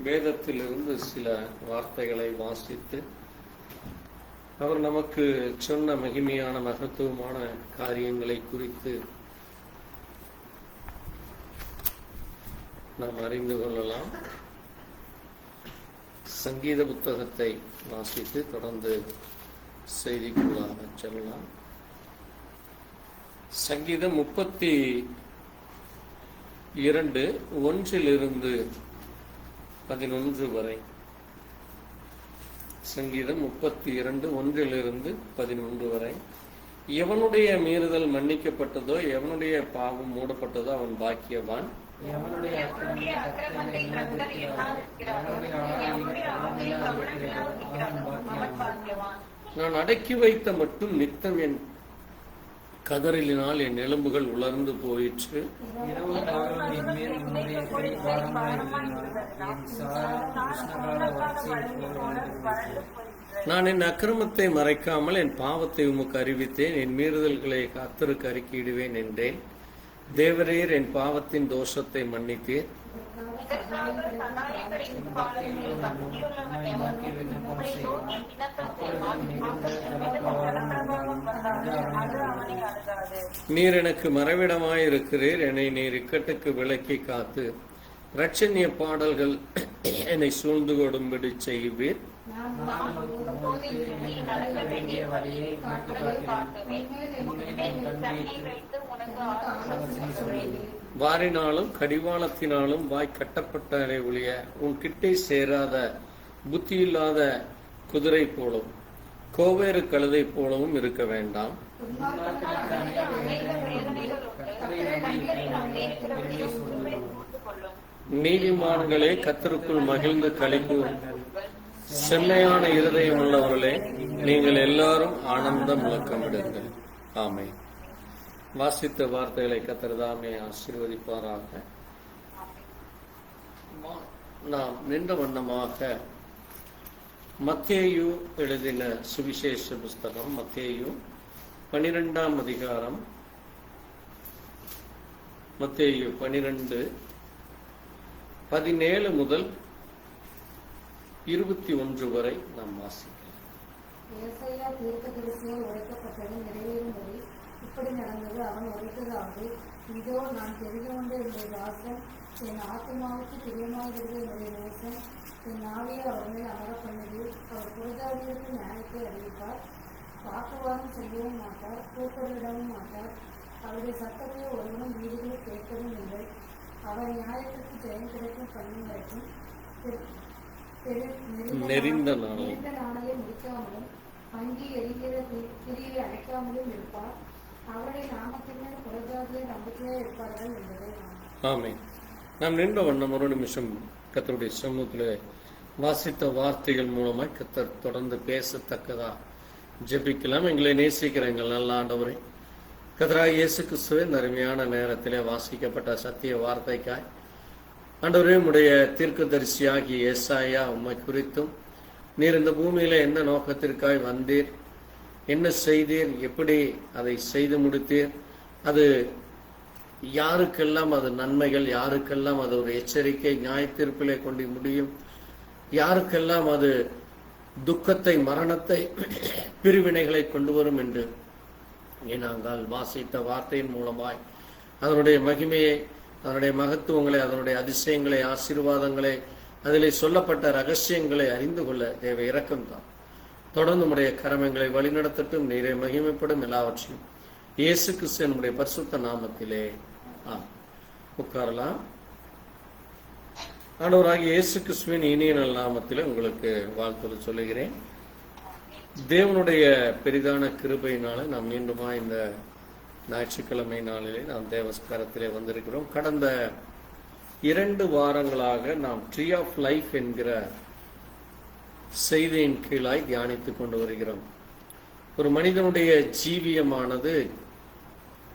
வேதத்திலிருந்து சில வார்த்தைகளை வாசித்து அவர் நமக்கு சொன்ன மகிமையான மகத்துவமான காரியங்களை குறித்து நாம் அறிந்து கொள்ளலாம். சங்கீத புத்தகத்தை வாசித்து தொடர்ந்து செய்திக்குள்ளாக செல்லலாம். சங்கீதம் 32 1 வரை. சங்கீதம் 32:1-11 வரை. எவனுடைய மீறுதல் மன்னிக்கப்பட்டதோ, எவனுடைய பாவம் மூடப்பட்டதோ அவன் பாக்கியவான். எவனுடைய அக்கிரமத்தை கர்த்தர் எண்ணாதிருக்கிறாரோ, எவனுடைய பாவங்களை அவர் எண்ணாதிருக்கிறாரோ, அவன் பாக்கியவான். நான் அடக்கி வைத்த மட்டும் நித்தம் என் கதறலினால் என் எலும்புகள் உலர்ந்து போயிற்று. இரவும் பகலும் என் மேல் உன்னுடைய கை பாரமாயிருந்ததினால் என் சாரம் உஷ்ணகால வறட்சியைப் போல வறண்டு போயிற்று. நான் என் அக்கிரமத்தை மறைக்காமல் என் பாவத்தை உமக்கு அறிவித்தேன், என் மீறுதல்களை கர்த்தருக்கு அறிக்கையிடுவேன் என்றேன். தேவரீர் என் பாவத்தின் தோஷத்தை மன்னித்தீர். இதற்காக சகாயம் கிடைக்கும் காலங்களில் பக்தியுள்ளவன் எவனும் உம்முடைய தோற்றம் இனத்தத்தையும் அது அவனை அணுகாது. நீர் எனக்கு மறைவிடமாயிருக்கிறீர், என்னை நீர் இக்கட்டுக்கு விலக்கி காத்து இரட்சணிய பாடல்கள் என்னை சூழ்ந்து கொடும்படி செய்வீர். நான் போதில் நீ நடக்க வேண்டிய வழியை காட்டுவேன். என் தண்ணீரை வைத்து உனக்கு ஆலோசனை சொல்வேன். வாரினாலும் கடிவாளத்தினாலும் வாய் கட்டப்பட்டாலே ஒழிய உன் கிட்டே சேராத புத்தியில்லாத குதிரை போலவும் கோவேறு கழுதை போலவும் இருக்க வேண்டாம். நீதிமான்களே கர்த்தருக்குள் மகிழ்ந்து களிக்கூறுங்கள். செம்மையான இருதயம் உள்ளவர்களே, நீங்கள் எல்லாரும் ஆனந்த முழக்கமிடுங்கள். ஆமென். வாசித்த வார்த்தைகளை கர்த்தர் தாமே ஆசீர்வதிப்பாராக. நாம் நின்ற வண்ணமாக மத்தேயு எழுதின சுவிசேஷ புஸ்தகம், மத்தேயு 12ஆம் அதிகாரம், மத்தேயு 12:17 முதல் 21 வரை நாம் வாசிக்கலாம். ஏசாயா தீர்க்கதரிசியால் உரைக்கப்பட்டது நிறைவேறும்படி இப்படி நடந்தது. அவன் உரைத்ததாவது: இதோ, நான் தெரிந்து கொண்ட என்னுடைய தாசன், என் ஆத்மாவுக்கு பிரியமாயிருக்கிற என்னுடைய நேசன், என் ஆவியை அவர் மேல் அமர பண்ணுது. அவர் புரஜாதிகளுக்கு நியாயத்தை அறிவிப்பார், வாக்குவாதம் செய்யவும் மாட்டார், கூக்குரலிடவும் மாட்டார். அவருடைய சத்தத்தை ஒருவனும் வீடுகளில் கேட்கவும் இல்லை. அவர் நியாயத்திற்கு ஜெயம் கிடைக்கும் பண்ணும் வரைக்கும் நெறிந்த நாளையை முடிக்காமலும் அங்கி எரிகிற திரியை அழைக்காமலும் இருப்பார். அவருடைய நாமத்தினர் புறஜாதியை நம்பிக்கையாக இருப்பார்கள் என்பதே. ஆமென். நாம் நின்ற வண்ணம் ஒரு நிமிஷம் கர்த்தருடைய சமூகத்தில் வாசித்த வார்த்தைகள் மூலமாய் கர்த்தர் தொடர்ந்து பேசத்தக்கதா ஜெபிக்கலாம். எங்களை நேசிக்கிற எங்கள் நல்ல ஆண்டவரே, கர்த்தராகிய இயேசு கிறிஸ்துவின் அருமையான நேரத்திலே வாசிக்கப்பட்ட சத்திய வார்த்தைக்காய் ஆண்டவரே, உம்முடைய தீர்க்கதரிசியாகிய ஏசாயா உம்மை குறித்தும் நீர் இந்த பூமியில என்ன நோக்கத்திற்காய் வந்தீர், என்ன செய்தீர், எப்படி அதை செய்து முடித்தீர், அது யாருக்கெல்லாம் அது நன்மைகள், யாருக்கெல்லாம் அது ஒரு எச்சரிக்கை நியாயத்தீர்ப்பிலே கொண்டு முடியும், யாருக்கெல்லாம் அது துக்கத்தை, மரணத்தை, பிரிவினைகளை கொண்டு வரும் என்று நாங்கள் வாசித்த வார்த்தையின் மூலமாய் அதனுடைய மகிமையை, அதனுடைய மகத்துவங்களை, அதனுடைய அதிசயங்களை, ஆசீர்வாதங்களை, அதிலே சொல்லப்பட்ட ரகசியங்களை அறிந்து கொள்ள தேவ இரக்கம்தான். தொடர்ந்து நம்முடைய கரமங்களை வழிநடத்தட்டும். நீரை மகிமைப்படும் எல்லாவற்றையும் இயேசு கிறிஸ்து நம்முடைய பரிசுத்த நாமத்திலே உட்காரலாம். ஆண்டவராகிய இயேசு கிறிஸ்துவின் இனிய நல் நாமத்திலே உங்களுக்கு வாழ்த்து சொல்லுகிறேன். தேவனுடைய பெரிதான கிருபையினால நாம் மீண்டுமா இந்த ஞாயிற்றுக்கிழமை நாளிலே நாம் தேவஸ்காரத்திலே வந்திருக்கிறோம். கடந்த 2 வாரங்களாக நாம் ட்ரீ ஆஃப் லைஃப் என்கிற செய்தியின் கீழாய் தியானித்துக் கொண்டு வருகிறோம். ஒரு மனிதனுடைய ஜீவியமானது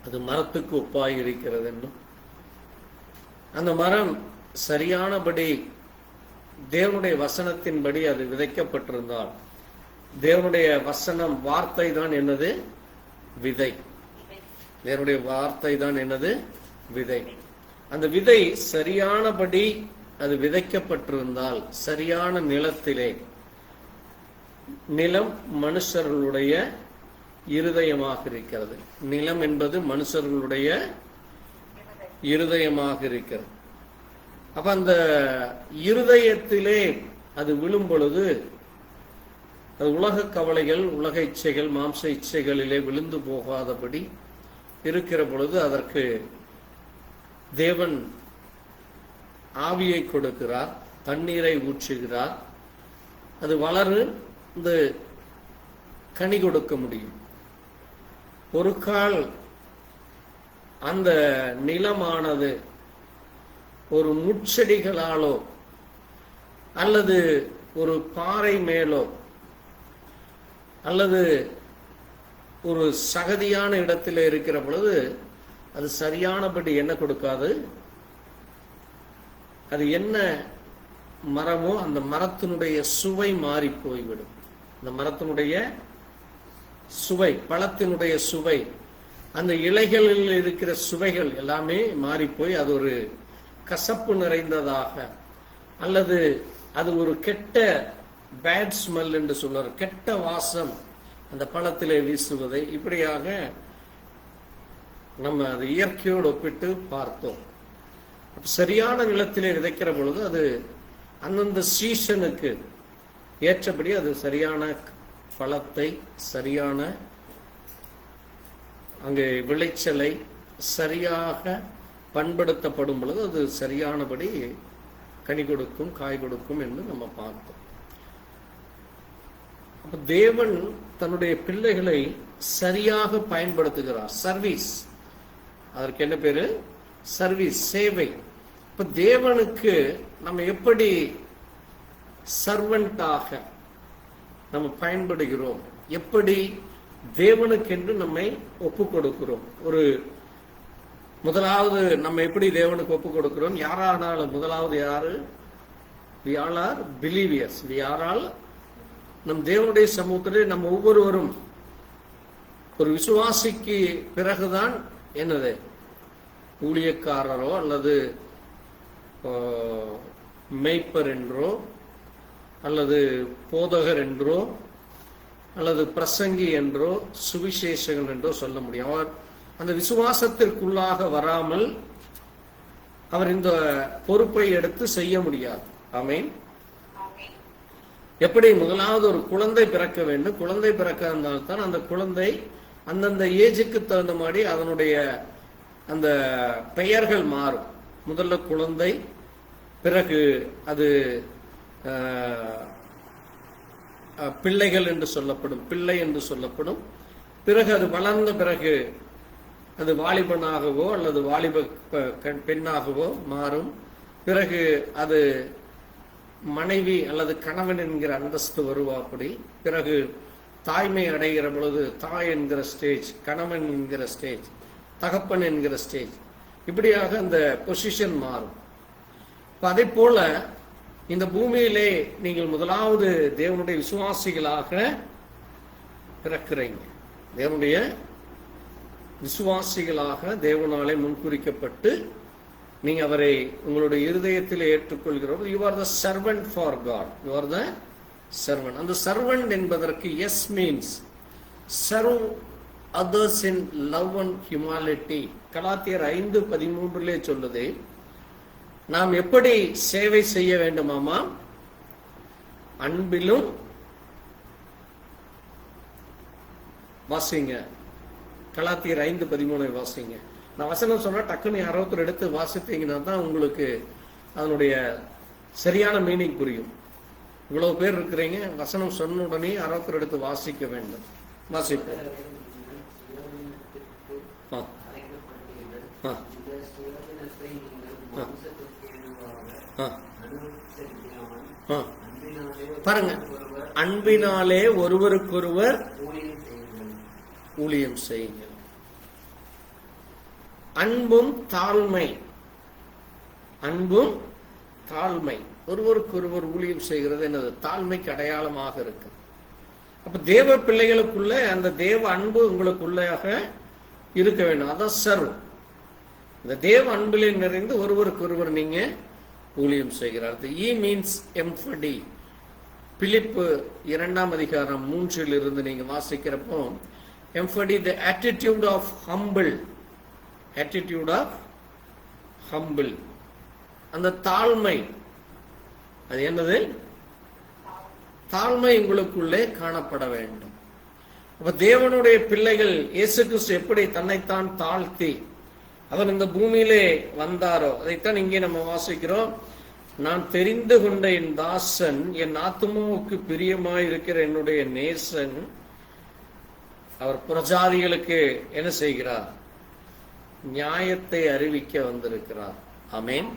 அது மரத்துக்கு ஒப்பாய் இருக்கிறது என்றும், அந்த மரம் சரியானபடி தேவனுடைய வசனத்தின்படி அது விதைக்கப்பட்டிருந்தால், தேவனுடைய வசனம் வார்த்தை தான் என்னது? விதை. தேவனுடைய வார்த்தை தான் என்னது? விதை. அந்த விதை சரியானபடி அது விதைக்கப்பட்டிருந்தால், சரியான நிலத்திலே, நிலம் மனுஷர்களுடைய இருதயமாக இருக்கிறது. நிலம் என்பது மனுஷர்களுடைய இருதயமாக இருக்கிறது. அப்ப அந்த இருதயத்திலே அது விழும் பொழுது, அது உலக கவலைகள், உலக இச்சைகள், மாம்ச இச்சைகளிலே விழுந்து போகாதபடி இருக்கிற பொழுது அதற்கு தேவன் ஆவியை கொடுக்கிறார், தண்ணீரை ஊற்றுகிறார். அது வளரும், இந்த கனி கொடுக்க முடியும். ஒரு கால் அந்த நிலமானது ஒரு முட்செடிகளாலோ அல்லது ஒரு பாறை மேலோ அல்லது ஒரு சகதியான இடத்துல இருக்கிற பொழுது அது சரியானபடி என்ன கொடுக்காது. அது என்ன மரமோ அந்த மரத்தினுடைய சுவை மாறி போய்விடும். அந்த மரத்தினுடைய சுவை, பழத்தினுடைய சுவை, அந்த இலைகளில் இருக்கிற சுவைகள் எல்லாமே மாறி போய் அது ஒரு கசப்பு நிறைந்ததாக அல்லது அது ஒரு கெட்ட பேட் ஸ்மெல் என்று சொல்றார், கெட்ட வாசம் அந்த பழத்திலே வீசுவதை இப்படியாக நம்ம அது இயற்கையோடு ஒப்பிட்டு பார்த்தோம். சரியான நிலத்திலே விதைக்கிற பொழுது அது அந்தந்த சீசனுக்கு ஏற்றபடி அது சரியான பழத்தை, சரியான அங்கே விளைச்சலை சரியாக பண்படுத்தப்படும் பொழுது அது சரியானபடி கனி கொடுக்கும், காய் கொடுக்கும் என்று நம்ம பார்த்தோம். அப்ப தேவன் தன்னுடைய பிள்ளைகளை சரியாக பயன்படுத்துகிறார். சர்வீஸ், அதற்கு என்ன பேரு? சர்வீஸ், சேவை. இப்ப தேவனுக்கு நம்ம எப்படி சர்வெண்டாக நம்ம பயன்படுகிறோம், எப்படி தேவனுக்கு என்று நம்மை ஒப்பு கொடுக்கிறோம். ஒரு முதலாவது நம்ம எப்படி தேவனுக்கு ஒப்பு கொடுக்கிறோம்? யாரானாலும் முதலாவது யாரு? we all are believers. we are all நம் தேவனுடைய சமூகத்திலே நம்ம ஒவ்வொருவரும் ஒரு விசுவாசிக்கு பிறகுதான் என்னது ஊழியக்காரரோ அல்லது மேய்ப்பர் என்றோ அல்லது போதகர் என்றோ அல்லது பிரசங்கி என்றோ சுவிசேஷகன் என்றோ சொல்ல முடியும். அவர் அந்த விசுவாசத்திற்குள்ளாக வராமல் அவர் இந்த பொறுப்பை எடுத்து செய்ய முடியாது. ஆமென். எப்படி முதலாவது ஒரு குழந்தை பிறக்க வேண்டும், குழந்தை பிறக்க இருந்தால்தான் அந்த குழந்தை அந்தந்த ஏஜுக்கு தகுந்த மாதிரி அதனுடைய அந்த பெயர்கள் மாறும். முதல்ல குழந்தை, பிறகு அது பிள்ளைகள் என்று சொல்லப்படும், பிள்ளை என்று சொல்லப்படும். பிறகு அது வளர்ந்த பிறகு அது வாலிபனாகவோ அல்லது வாலிப பெண்ணாகவோ மாறும். பிறகு அது மனைவி அல்லது கணவன் என்கிற அந்தஸ்து வருவாப்படி. பிறகு தாய்மை அடைகிற பொழுது தாய் என்கிற ஸ்டேஜ், கணவன் என்கிற ஸ்டேஜ், தகப்பன் என்கிற ஸ்டேஜ், இப்படியாக அந்த பொசிஷன் மாறும். அதே போல இந்த பூமியிலே நீங்கள் முதலாவது தேவனுடைய விசுவாசிகளாக பிறக்கிறீங்க. தேவனுடைய விசுவாசிகளாக தேவனாலே முன்குறிக்கப்பட்டு நீங்க அவரை உங்களுடைய இருதயத்தில் ஏற்றுக்கொள்கிறோம். You are the servant for God. You are the servant. அந்த சர்வெண்ட் என்பதற்கு S means serve others in love and humanity. கலாத்தியர் 5:13 சொல்லுது, நாம் எப்படி சேவை செய்ய வேண்டுமாமா? அன்பிலும். வாசிங்க கலாத்தியர் 5:13 வாசிங்க. நான் வசனம் சொன்னா டக்குன்னு யாராவது எடுத்து வாசித்தீங்கன்னா தான் உங்களுக்கு அதனுடைய சரியான மீனிங் புரியும். இவ்வளவு பேர் இருக்கிறீங்க, வசனம் சொன்ன உடனே யாராவது எடுத்து வாசிக்க வேண்டும். வாசிப்போம். பாருங்க, அன்பினாலே ஒருவருக்கொருவர் ஊழியம் செய்யுங்கள். அன்பும் தாழ்மை, அன்பும் தாழ்மை, ஒருவருக்கொருவர் ஊழியம் செய்கிறது என்னது? தாழ்மைக்கு அடையாளமாக இருக்கு. அப்ப தேவ பிள்ளைகளுக்குள்ள அந்த தேவ அன்பு உங்களுக்குள்ளாக இருக்க வேண்டும். அதான் சர்வ். இந்த தேவ அன்பிலே நிறைந்து ஒருவருக்கொருவர் நீங்க ஊழியம் செய்கிறார். இ மீன்ஸ் எம்படி. பிலிப்பு 2:3 நீங்க வாசிக்கிறப்போ எம்படி the attitude of humble, attitude of humble, அந்த தாழ்மை. அது என்னது? தாழ்மை உங்களுக்குள்ளே காணப்பட வேண்டும். அப்ப தேவனுடைய பிள்ளைகள் இயேசு கிறிஸ்து எப்படி தன்னைத்தான் தாழ்த்தி அவர் இந்த பூமியிலே வந்தாரோ அதைத்தான் இங்கே நம்ம வாசிக்கிறோம். நான் தெரிந்து கொண்ட என் தாசன், என் ஆத்துமாவுக்கு பிரியமாயிருக்கிற என்னுடைய நேசன், அவர் புறஜாதிகளுக்கு என்ன செய்கிறார்? நியாயத்தை அறிவிக்க வந்திருக்கிறார். ஆமென்.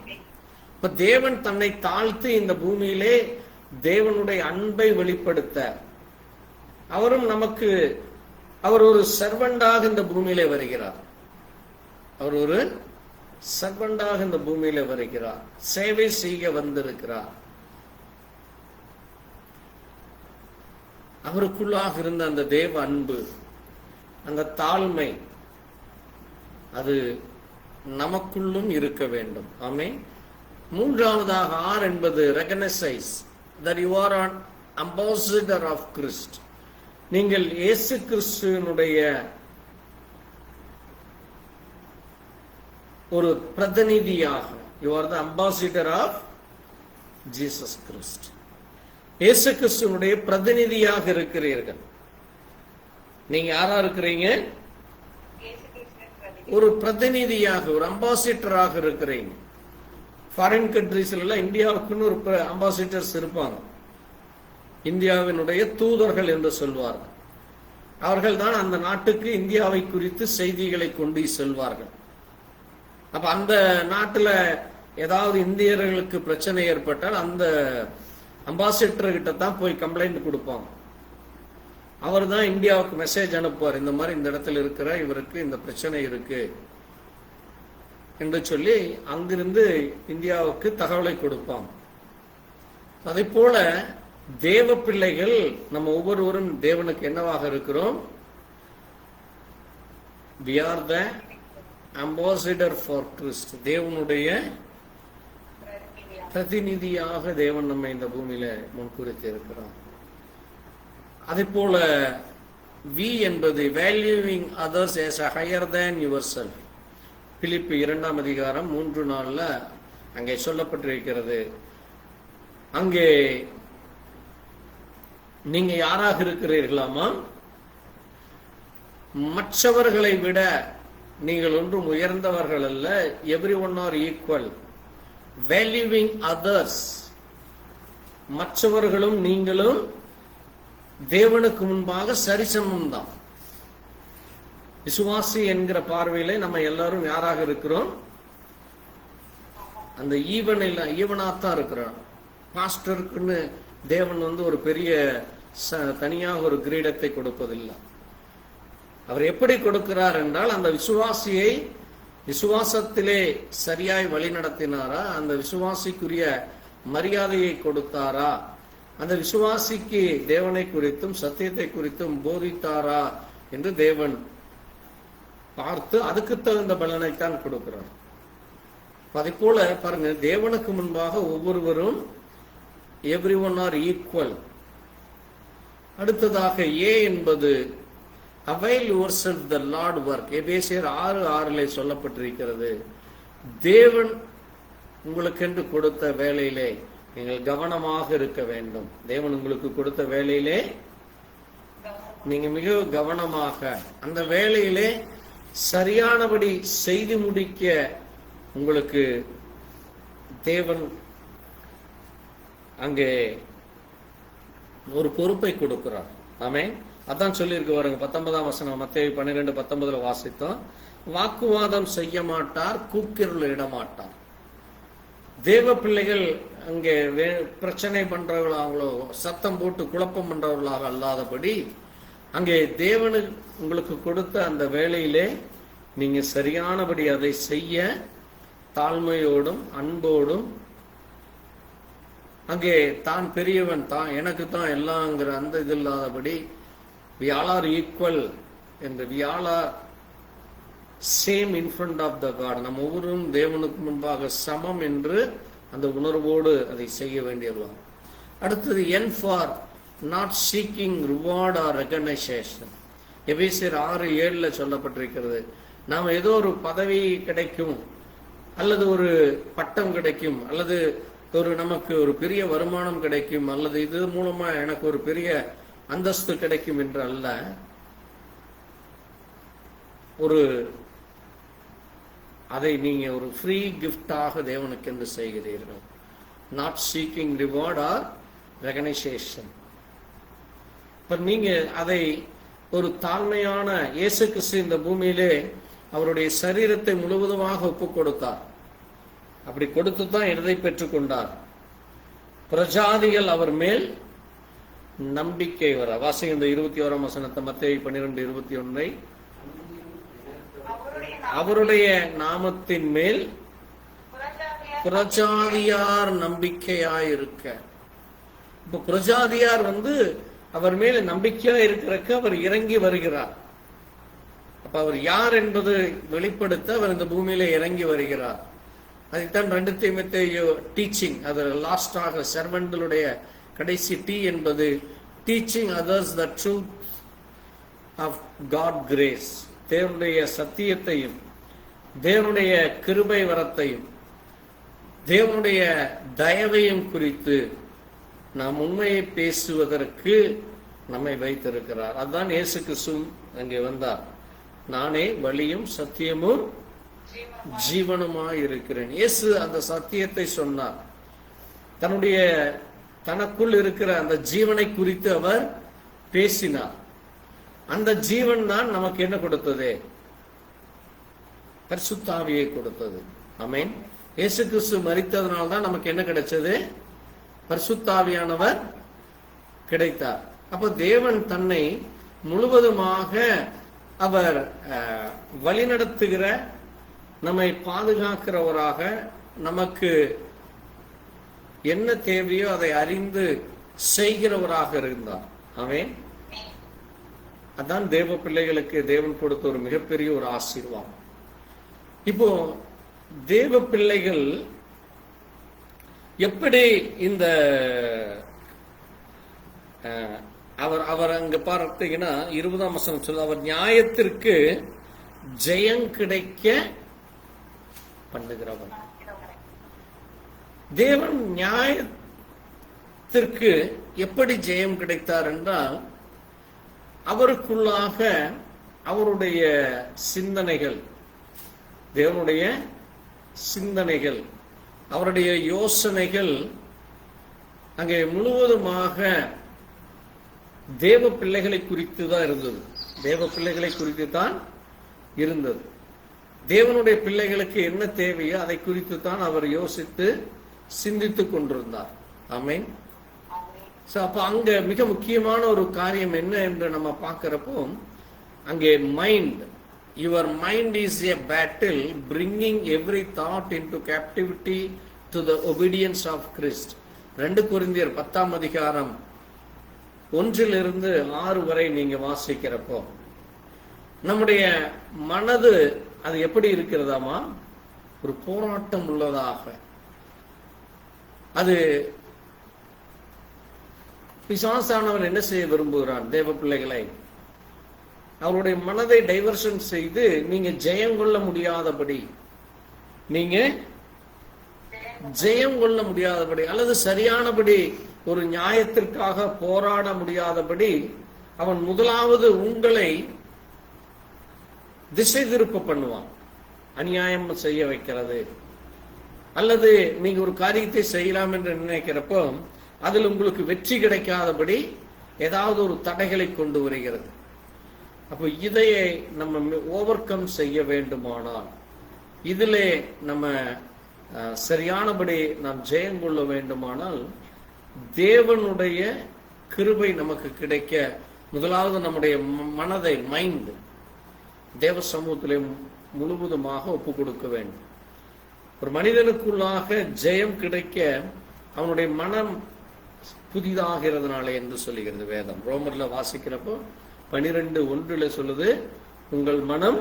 இப்ப தேவன் தன்னை தாழ்த்தி இந்த பூமியிலே தேவனுடைய அன்பை வெளிப்படுத்த, அவரும் நமக்கு, அவர் ஒரு சர்வண்டாக இந்த பூமியிலே வருகிறார். அவர் ஒரு சர்வண்டாக இந்த பூமியில வருகிறார். சேவை செய்ய வந்திருக்கிறார். அவருக்குள்ளாக இருந்த அந்த தேவ அன்பு, அந்த தாழ்மை, அது நமக்குள்ளும் இருக்க வேண்டும். ஆமென். மூன்றாவதாக R என்பது recognise that you are an ambassador of Christ. நீங்கள் இயேசு கிறிஸ்துவினுடைய ஒரு பிரதிநிதியாக, you are the ambassador of Jesus Christ. இயேசு கிறிஸ்துவினுடைய பிரதிநிதியாக இருக்கிறீர்கள். நீங்க யாரா இருக்கிறீங்க? ஒரு பிரதிநிதியாக, ஒரு அம்பாசிடராக இருக்கிறீங்க. ஃபாரின் கண்ட்ரீஸ்ல எல்லாம் இந்தியாவுக்குன்னு ஒரு அம்பாசிடர்ஸ் இருப்பாங்க. இந்தியாவினுடைய தூதர்கள் என்று சொல்வார்கள். அவர்கள் தான் அந்த நாட்டுக்கு இந்தியாவை குறித்து செய்திகளை கொண்டு செல்வார்கள். அப்ப அந்த நாட்டுல ஏதாவது இந்தியர்களுக்கு பிரச்சனை ஏற்பட்டால் அந்த அம்பாசிடர் கிட்ட தான் போய் கம்ப்ளைண்ட் கொடுப்பாங்க. அவர் தான் இந்தியாவுக்கு மெசேஜ் அனுப்புவார், இந்த மாதிரி இந்த இடத்துல இருக்கிற இவருக்கு இந்த பிரச்சனை இருக்கு என்று சொல்லி அங்கிருந்து இந்தியாவுக்கு தகவலை கொடுப்பாங்க. அதே போல தேவ பிள்ளைகள் நம்ம ஒவ்வொருவரும் தேவனுக்கு என்னவாக இருக்கிறோம்? we are the ambassador for Christ. தேவனுடைய பிரதிநிதியாக தேவன் நம்ம இந்த பூமியில முன்குறித்து இருக்கிறோம். அதே போல V என்பது valuing others as a higher than yourself. பிலிப்பு 2ஆம் அதிகாரம் 3:4 அங்கே சொல்லப்பட்டிருக்கிறது. அங்கே நீங்க யாராக இருக்கிறீர்களாமா? மற்றவர்களை விட நீங்கள் ஒன்றும் உயர்ந்தவர்கள் அல்ல. Everyone are equal. Valuing others. மற்றவர்களும் நீங்களும் தேவனுக்கு முன்பாக சரிசமம் தான். விசுவாசி என்கிற பார்வையிலே நம்ம எல்லாரும் யாராக இருக்கிறோம்? அந்த ஈவனாத்தான் இருக்கிறோம். பாஸ்டருக்குன்னு தேவன் ஒரு பெரிய தனியாக ஒரு கிரீடத்தை கொடுப்பதில்லை. அவர் எப்படி கொடுக்கிறார் என்றால், அந்த விசுவாசியை விசுவாசத்திலே சரியாய் வழி நடத்தினாரா, அந்த விசுவாசிக்குரிய மரியாதையை கொடுத்தாரா, அந்த விசுவாசிக்கு தேவனை குறித்தும் சத்தியத்தை குறித்தும் போதித்தாரா என்று தேவன் பார்த்து அதுக்கு தகுந்த பலனைத்தான் கொடுக்கிறார். அதை போல பாருங்க, தேவனுக்கு முன்பாக ஒவ்வொருவரும் எவ்ரி ஒன் ஆர் ஈக்குவல். அடுத்ததாக ஏ என்பது avail yourself the Lord work. எபேசியர் 6:6 சொல்லப்பட்டிருக்கிறது. தேவன் உங்களுக்கென்று கொடுத்த வேலையிலே நீங்கள் கவனமாக இருக்க வேண்டும். தேவன் உங்களுக்கு கொடுத்த வேலையிலே நீங்க மிக கவனமாக அந்த வேலையிலே சரியானபடி செய்து முடிக்க உங்களுக்கு தேவன் அங்கே ஒரு பொறுப்பை கொடுக்கிறார். ஆமென். அதான் சொல்லியிருக்கு பாருங்க, 19ஆம் வசனம் மத்தேயு 12:19 வாசித்தோம். வாக்குவாதம் செய்ய மாட்டார், கூக்கிரல் இட மாட்டார். தேவ பிள்ளைகள் அங்கே பிரச்சனை பண்றவர்களாங்களோ, சத்தம் போட்டு குழப்பம் பண்றவர்களாக அல்லாதபடி அங்கே தேவனு உங்களுக்கு கொடுத்த அந்த வேளையிலே நீங்க சரியானபடி அதை செய்ய தாழ்மையோடும் அன்போடும், அங்கே தான் பெரியவன், தான் எனக்கு தான் எல்லாங்கிற அந்த இது இல்லாதபடி we all are equal என்று, we all are same in front of the God. நம்ம ஒவ்வொருவரும் தேவனுக்கு முன்பாக சமம் என்று அந்த உணர்வோடு அதை செய்ய வேண்டியதுதான். அடுத்தது N for not seeking reward or recognition. எபேசியர் 6:7 சொல்லப்பட்டிருக்கிறது. நாம் ஏதோ ஒரு பதவி கிடைக்கும், அல்லது ஒரு பட்டம் கிடைக்கும், அல்லது நமக்கு ஒரு பெரிய வருமானம் கிடைக்கும், அல்லது இது மூலமா எனக்கு ஒரு பெரிய அந்தஸ்து கிடைக்கும் என்று அல்ல, அதை நீங்க ஒரு ஃப்ரீ கிஃப்டாக தேவனுக்கு என்று செய்கிறீர்கள். not seeking reward or recognition. இப்ப நீங்க அதை ஒரு தாழ்மையான இயேசு கிறிஸ்து இந்த பூமியிலே அவருடைய சரீரத்தை முழுவதுமாக ஒப்பு கொடுத்தார். அப்படி கொடுத்து தான் எதை பெற்றுக்கொண்டார்? பிரஜாதிகள் அவர் மேல் நம்பிக்கை வர. வாசிங்க இந்த 21ஆம் வசனத்தை, மத்தேயு 12:21. அவருடைய நாமத்தின் மேல் பிரஜாதியார் நம்பிக்கையாயிருக்க. இப்ப பிரஜாதியார் அவர் மேல நம்பிக்கையா இருக்கிறக்கு அவர் இறங்கி வருகிறார். அப்ப அவர் யார் என்பது வெளிப்படுத்த அவர் இந்த பூமியில இறங்கி வருகிறார். அதைத்தான் 2 தீமோத்தேயு டீச்சிங், அது லாஸ்டாக சர்வன்களுடைய கடைசி டி என்பது teaching others the truth of God grace. தேவனுடைய சத்தியத்தையும் தேவனுடைய கிருபை வரத்தையும் தேவனுடைய தயவையும் குறித்து நாம் உண்மையை பேசுவதற்கு நம்மை வைத்திருக்கிறார். அதுதான் இயேசு கிறிஸ்து அங்கே வந்தார். நானே வழியும் சத்தியமும் ஜீவனுமாய் இருக்கிறேன். இயேசு அந்த சத்தியத்தை சொன்னார். தனக்குள் இருக்கிற அந்த ஜீவனை குறித்து அவர் பேசினார். அந்த ஜீவன் தான் நமக்கு என்ன கொடுத்தது? பரிசுத்த ஆவியை கொடுத்தது. ஆமென். இயேசு கிறிஸ்து மரித்ததனால்தான் நமக்கு என்ன கிடைச்சது? பரிசுத்த ஆவியானவர் கிடைத்தார். அப்ப தேவன் தன்னை முழுவதுமாக அவர் வழிநடத்துகிற, நம்மை பாதுகாக்கிறவராக, நமக்கு என்ன தேவையோ அதை அறிந்து செய்கிறவராக இருந்தார். ஆமென். அதான் தேவ பிள்ளைகளுக்கு தேவன் கொடுத்த ஒரு மிகப்பெரிய ஒரு ஆசீர்வாதம். இப்போ தேவ பிள்ளைகள் எப்படி இந்த அவர் அங்க பார்த்தீங்கன்னா 20ஆம் வசனம் சொல்ல, அவர் நியாயத்திற்கு ஜெயம் கிடைக்க பண்ணுகிறவர். தேவன் நியாயத்திற்கு எப்படி ஜெயம் கிடைத்தார் என்றால், அவருக்குள்ளாக அவருடைய சிந்தனைகள், தேவனுடைய சிந்தனைகள், அவருடைய யோசனைகள் அங்கே முழுவதுமாக தேவ பிள்ளைகளை குறித்து தான் இருந்தது. தேவ பிள்ளைகளை குறித்து தான் இருந்தது. தேவனுடைய பிள்ளைகளுக்கு என்ன தேவையோ அதை குறித்து தான் அவர் யோசித்து சிந்தித்துக் கொண்டிருந்தார். ஆமென். அப்ப அங்க மிக முக்கியமான ஒரு காரியம் என்ன என்று நம்ம பார்க்கிறப்போ, அங்கே mind, your mind is a battle bringing every thought into captivity to the obedience of Christ. 2 கொரிந்தியர் 10ஆம் அதிகாரம் 1-6 வரை நீங்க வாசிக்கிறப்போ, நம்முடைய மனது அது எப்படி இருக்கிறதாமா? ஒரு போராட்டம் உள்ளதாக. அது பிசாசானவன் என்ன செய்ய விரும்புகிறான்? தேவ பிள்ளைகளை அவருடைய மனதை டைவர்ஷன் செய்து நீங்க ஜெயம் கொள்ள முடியாதபடி, அல்லது சரியானபடி ஒரு நியாயத்திற்காக போராட முடியாதபடி அவன் முதலாவது உங்களை திசை திருப்ப பண்ணுவான். அநியாயம் செய்ய வைக்கிறது, அல்லது நீங்க ஒரு காரியத்தை செய்யலாம் என்று நினைக்கிறப்போ அதில் உங்களுக்கு வெற்றி கிடைக்காதபடி ஏதாவது ஒரு தடைகளை கொண்டு வருகிறது. அப்போ இதையே நம்ம ஓவர் கம் செய்ய வேண்டுமானால், இதிலே நம்ம சரியானபடி நாம் ஜெயம் கொள்ள வேண்டுமானால், தேவனுடைய கிருபை நமக்கு கிடைக்க முதலாவது நம்முடைய மனதை, மைண்ட், தேவ சமூகத்திலே முழுவதுமாக ஒப்பு கொடுக்க வேண்டும். ஒரு மனிதனுக்குள்ளாக ஜெயம் கிடைக்க அவனுடைய மனம் புதிதாகிறதுனாலே என்று சொல்லுகிறது வேதம். ரோமர்ல வாசிக்கிறப்போ 12:1 சொல்லுது, உங்கள் மனம்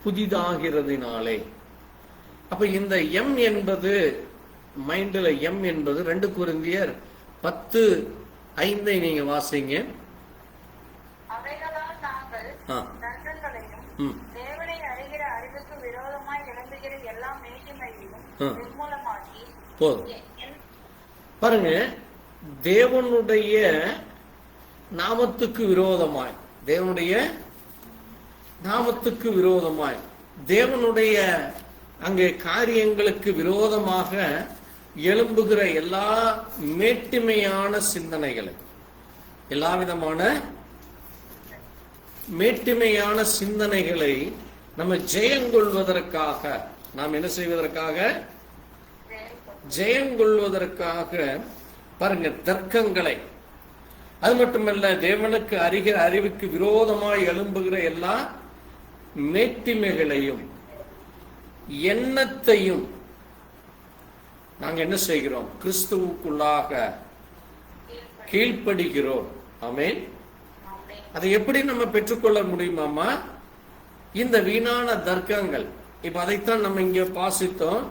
புதிதாகிறதுனாலே. அப்ப இந்த எம் என்பது, மைண்ட்ல எம் என்பது 2 கொரிந்தியர் 10:5 நீங்க வாசிங்க. பாருங்க, தேவனுடைய நாமத்துக்கு விரோதமாய், தேவனுடைய அங்கே காரியங்களுக்கு விரோதமாக எழும்புகிற எல்லா மேட்டிமையான சிந்தனைகளை, எல்லா விதமான மேட்டிமையான சிந்தனைகளை நம்ம ஜெயங்கொள்வதற்காக, நாம் என்ன செய்வதற்காக? ஜெயங்கொள்வதற்காக பாருங்க, தர்க்கங்களை, அது மட்டுமல்ல தேவனுக்கு அறிகிற அறிவுக்கு விரோதமாய் எழும்புகிற எல்லா மேட்டிமைகளையும் எண்ணத்தையும் நாங்க என்ன செய்கிறோம்? கிறிஸ்துவுக்குள்ளாக கீழ்ப்படுகிறோம். ஆமென். அதை எப்படி நம்ம பெற்றுக்கொள்ள முடியுமாமா? இந்த வீணான தர்க்கங்கள். இப்ப அதைத்தான் நம்ம இங்க வாசித்தோம்.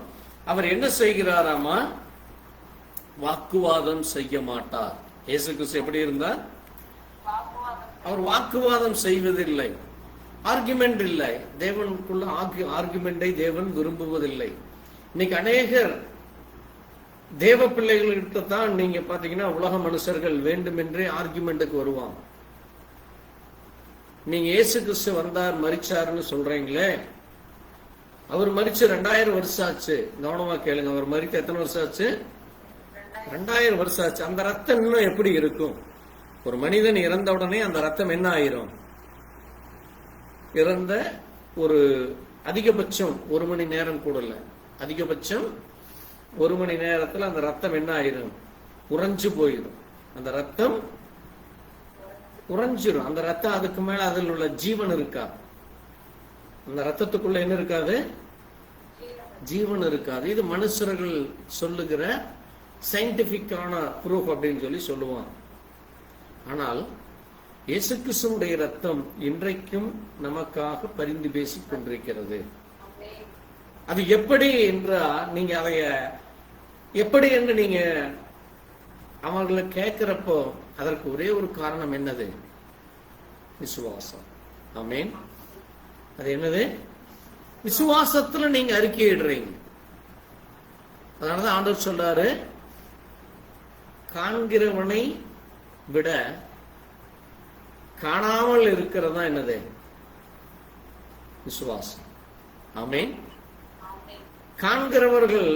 அவர் என்ன செய்கிறாராமா? வாக்குவாதம் செய்ய மாட்டார். இயேசு கிறிஸ்து எப்படி இருந்தார்? அவர் வாக்குவாதம் செய்வதில்லை, ஆர்குமெண்ட் இல்லை. தேவனுக்குள்ள ஆர்குமெண்டை தேவன் விரும்புவதில்லை. இன்னைக்கு அநேகர் தேவ பிள்ளைகள்கிட்ட தான் நீங்க பாத்தீங்கன்னா உலக மனுஷர்கள் வேண்டுமென்றே ஆர்குமெண்ட்டுக்கு வருவாங்க. நீங்க இயேசு கிறிஸ்து வந்தார் மரிச்சாருன்னு சொல்றீங்களே, அவர் மரிச்சு 2000 வருஷம் ஆச்சு. கவனமா கேளுங்க, அவர் மரித்து எத்தனை வருஷம் ஆச்சு? 2000 வருஷம் ஆச்சு. அந்த ரத்தம் இன்னும் எப்படி இருக்கும்? ஒரு மனிதன் இறந்த உடனே அந்த ரத்தம் என்ன ஆயிரும்? இறந்த ஒரு அதிகபட்சம் 1 மணி நேரம் கூட இல்ல, அதிகபட்சம் 1 மணி நேரத்துல அந்த ரத்தம் என்ன ஆயிரும்? உறைஞ்சு போயிடும். அந்த ரத்தம் உறைஞ்சிரும். அந்த ரத்தம், அதுக்கு மேல அதில் உள்ள ஜீவன் இருக்கா? அந்த ரத்தத்துக்குள்ள என்ன இருக்காது? ஜீவன் இருக்காது. இது மனுஷர்கள் சொல்லுகிற சயின்டிபிக்கான ப்ரூஃப் அப்படின்னு சொல்லி சொல்லுவாங்க. ஆனால் இயேசு கிறிஸ்துவுடைய ரத்தம் இன்றைக்கும் நமக்காக பரிந்து பேசிக் கொண்டிருக்கிறது. அது எப்படி என்றால், நீங்க அதைய எப்படி என்று நீங்க அவர்களை கேட்கிறப்போ அதற்கு ஒரே ஒரு காரணம் என்னது? விசுவாசம். ஆமென். அது என்னது? விசுவாசத்துல நீங்க அறிக்கையிடுறீங்க. அதனாலதான் ஆண்டவர் சொல்றாரு, காண்கிறவனை விட காணாமல் இருக்கிறதா என்னது? விசுவாசம். ஆமென். காண்கிறவர்கள்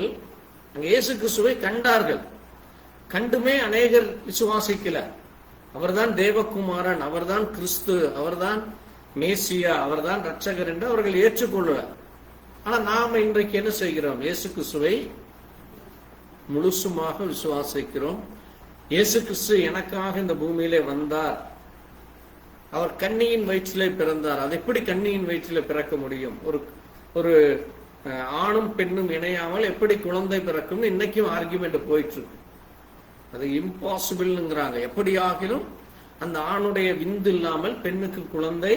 இயேசு கிறிஸ்துவை கண்டார்கள், கண்டுமே அநேகர் விசுவாசிக்கல. அவர்தான் தேவகுமாரன், அவர்தான் கிறிஸ்து, அவர்தான் மேசியா, அவர்தான் ரட்சகர் என்று அவர்கள் ஏற்றுக்கொள்ள. ஆனா நாம இன்றைக்கு என்ன செய்கிறோம்? இயேசு கிறிஸ்துவை முழுசுமாக விசுவாசிக்கிறோம். இயேசு கிறிஸ்து எனக்காக இந்த பூமியிலே வந்தார், அவர் கன்னியின் வயிற்றிலே பிறந்தார். அது எப்படி கன்னியின் வயிற்றிலே பிறக்க முடியும்? ஒரு ஆணும் பெண்ணும் இணையாமல் எப்படி குழந்தை பிறக்கும்? இன்னைக்கும் ஆர்குமெண்ட் போயிட்டு இருக்கு. அது இம்பாசிபிள்ங்கிறாங்க. எப்படி ஆகிலும் அந்த ஆணுடைய விந்து இல்லாமல் பெண்ணுக்கு குழந்தை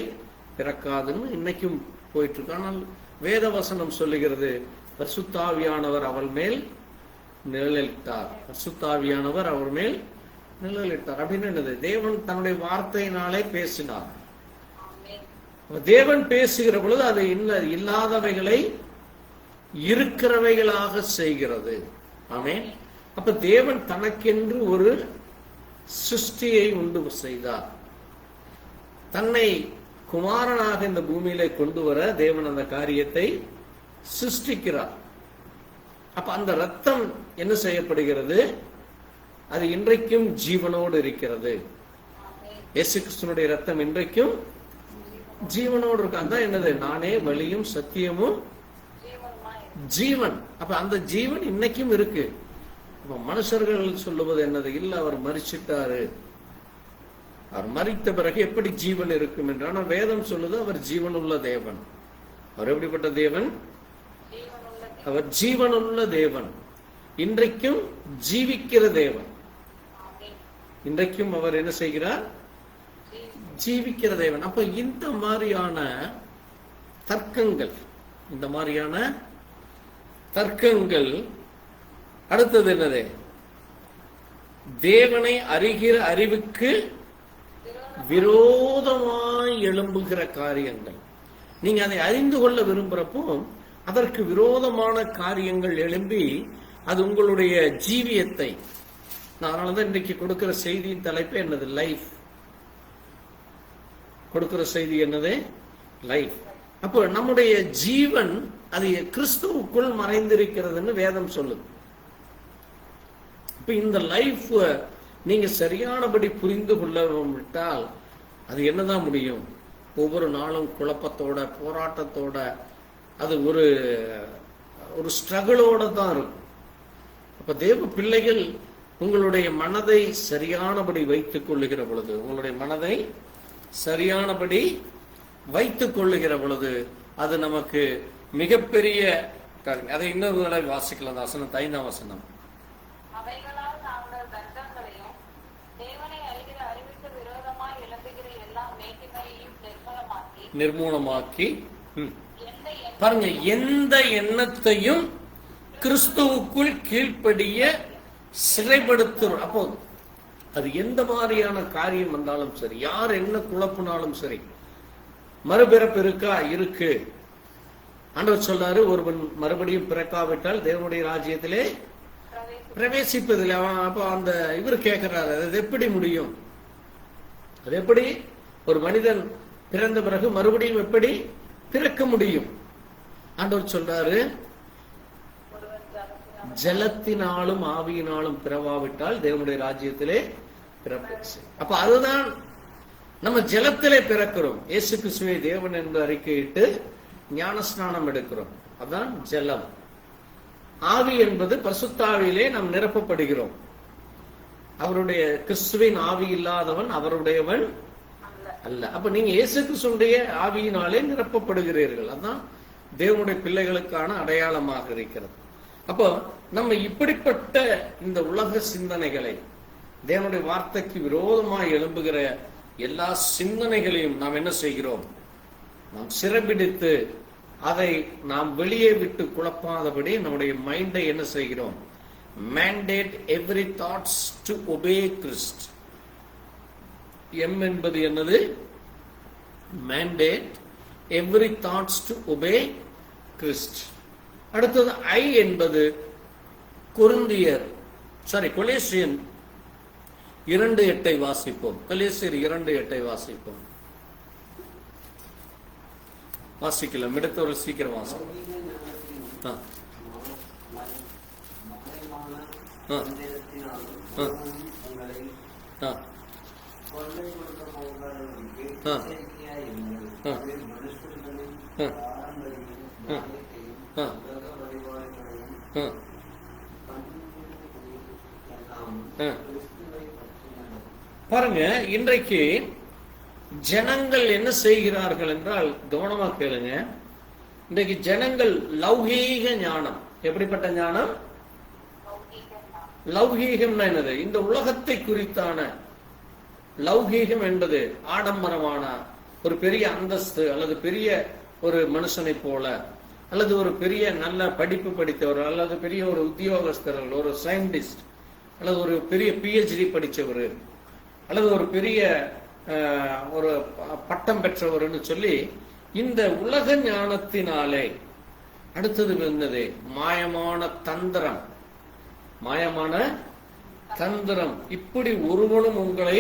பிறக்காதுன்னு இன்னைக்கும் போயிட்டு இருக்கு. ஆனால் வேத வசனம் சொல்லுகிறது, பரிசுத்தாவியானவர் அவள் மேல் நிழலிட்டார். பரிசுத்தாவியானவர் அவர் மேல் நிழலிட்டார். அப்படின்னு என்னது? தேவன் தன்னுடைய வார்த்தையினாலே பேசினார். தேவன் பேசுகிற பொழுது அது இல்லாதவைகளை இருக்கிறவைகளாக செய்கிறது. ஆமென். அப்ப தேவன் தனக்கென்று ஒரு சிருஷ்டியை உண்டு செய்தார். தன்னை குமாரனாக இந்த பூமியிலே கொண்டு வர தேவன் அந்த காரியத்தை சிருஷ்டிக்கிறார். அப்ப அந்த ரத்தம் என்ன செய்யப்படுகிறது? அது இன்றைக்கும் ஜீவனோடு இருக்கிறது. இயேசு கிறிஸ்துவினுடைய ரத்தம் இன்றைக்கும் ஜீவனோடு இருக்கு. அதான் என்னது? நானே வழியும் சத்தியமும் ஜீவன். அப்ப அந்த ஜீவன் இன்னைக்கும் இருக்கு. அப்ப மனுஷர்கள் சொல்லுவது என்னது? இல்ல, அவர் மரிச்சிட்டாரு, அவர் மரித்த பிறகு எப்படி ஜீவன் இருக்கும் என்று. ஆனா வேதம் சொல்லுது அவர் ஜீவனுள்ள தேவன். அவர் எப்படிப்பட்ட தேவன்? அவர் ஜீவனுள்ள தேவன், இன்றைக்கும் ஜீவிக்கிற தேவன். இன்றைக்கும் அவர் என்ன செய்கிறார்? ஜீவிக்கிற தேவன். அப்ப இந்த மாதிரியான தர்க்கங்கள், இந்த மாதிரியான தர்க்கங்கள், அடுத்தது என்னது? தேவனை அறிகிற அறிவுக்கு விரோதமாய் எழும்புகிற காரியங்கள். நீங்க அதை அறிந்து கொள்ள விரும்புறப்போ அதற்கு விரோதமான காரியங்கள் எழும்பி அது உங்களுடைய ஜீவியத்தை, அதனாலதான் இன்றைக்கு கொடுக்கிற செய்தியின் தலைப்பு என்னது? லைஃப். கொடுக்கிற செய்தி என்னது? லைஃப். அப்போ நம்முடைய ஜீவன் அது கிறிஸ்துவுக்குள் மறைந்திருக்கிறதுன்னு வேதம் சொல்லுது. இப்ப இந்த லைஃப் நீங்க சரியானபடி புரிந்து கொள்ள விட்டால் அது என்னதான் முடியும்? ஒவ்வொரு நாளும் குழப்பத்தோட, போராட்டத்தோட, அது ஒரு ஸ்ட்ரகிளோட தான் இருக்கும். அப்ப தேவ பிள்ளைகள் உங்களுடைய மனதை சரியானபடி வைத்துக் கொள்ளுகிற பொழுது, உங்களுடைய மனதை சரியானபடி வைத்துக் கொள்ளுகிற பொழுது அது நமக்கு மிகப்பெரிய காரியம். அதை இன்னொரு தடவை வாசிக்கலாம். வசனம் 5ஆம் வசனம். அவைகளால் நாங்கள் தர்க்கங்களையும் தேவனை அறிகிற அறிவுக்கு விரோதமாய் எழும்புகிற எல்லா மேட்டிமையையும் நிர்மூலமாக்கி பாருங்க, எந்த எண்ணத்தையும் கிறிஸ்துவுக்குள் கீழ்ப்படிய சிறைப்படுத்தும். அப்போ அது எந்த மாதிரியான காரியம் வந்தாலும் சரி, யார் என்ன குழப்பினாலும் சரி, மறுபிறப்பு இருக்கா? இருக்கு. ஆண்டவர் சொல்றாரு, ஒருவன் மறுபடியும் பிறக்காவிட்டால் தேவனுடைய ராஜ்யத்திலே பிரவேசிப்பதில்லை. அப்போ அந்த இவர் கேட்கிறாரு, அது எப்படி முடியும்? அது எப்படி ஒரு மனிதன் பிறந்த பிறகு மறுபடியும் எப்படி பிறக்க முடியும்? ஆண்டவர் சொல்றாரு, ஜலத்தினாலும் ஆவியினாலும் பிறவாவிட்டால் தேவனுடைய ராஜ்யத்திலே பிறப்பு. அப்ப அதுதான் நம்ம ஜலத்திலே பிறக்கிறோம். இயேசு கிறிஸ்துவை தேவன் என்று அறிக்கையிட்டு ஞானஸ்நானம் எடுக்கிறோம். அதான் ஜலம். ஆவி என்பது பரிசுத்தாவியிலே நாம் நிரப்பப்படுகிறோம். அவருடைய கிறிஸ்துவின் ஆவி இல்லாதவன் அவருடையவன் அல்ல. அப்ப நீங்க இயேசு கிறிஸ்துடைய ஆவியினாலே நிரப்பப்படுகிறீர்கள். அதான் தேவனுடைய பிள்ளைகளுக்கான அடையாளமாக இருக்கிறது. அப்போ நம்ம இப்படிப்பட்ட இந்த உலக சிந்தனைகளை, தேவனுடைய வார்த்தைக்கு விரோதமாக எழும்புகிற எல்லா சிந்தனைகளையும் நாம் என்ன செய்கிறோம்? நாம் சிறைபிடித்து அதை நாம் வெளியே விட்டு குழப்பாதபடி நம்முடைய மைண்டை என்ன செய்கிறோம்? mandate every thoughts to obey Christ. M என்பது என்னது? mandate every thoughts to obey Christ. அடுத்தது I என்பது கொலேசியர் 2:8 வாசிப்போம். கொலேசியர் 2:8 வாசிப்போம். வாசிக்கலாம், எடுத்தவர்கள் சீக்கிரம் வாசிப்போம். பாருங்க, இன்றைக்கு ஜனங்கள் என்ன செய்கிறார்கள் என்றால், கவனமா கேளுங்க. இன்றைக்கு ஜனங்கள் லௌகீக ஞானம். எப்படிப்பட்ட ஞானம்? லௌகீகம்னா என்னது? இந்த உலகத்தை குறித்தான லௌகீகம் என்பது ஆடம்பரமான ஒரு பெரிய அந்தஸ்து, அல்லது பெரிய ஒரு மனுஷனை போல, அல்லது ஒரு பெரிய நல்ல படிப்பு படித்தவர், அல்லது பெரிய ஒரு உத்தியோகஸ்தர்கள், ஒரு சயின்டிஸ்ட், அல்லது ஒரு பெரிய PhD படித்தவர், அல்லது ஒரு பெரிய ஒரு பட்டம் பெற்றவர்னு சொல்லி இந்த உலக ஞானத்தினாலே. அடுத்தது என்னது? மாயமான தந்திரம். மாயமான தந்திரம். இப்படி ஒருவனும் உங்களை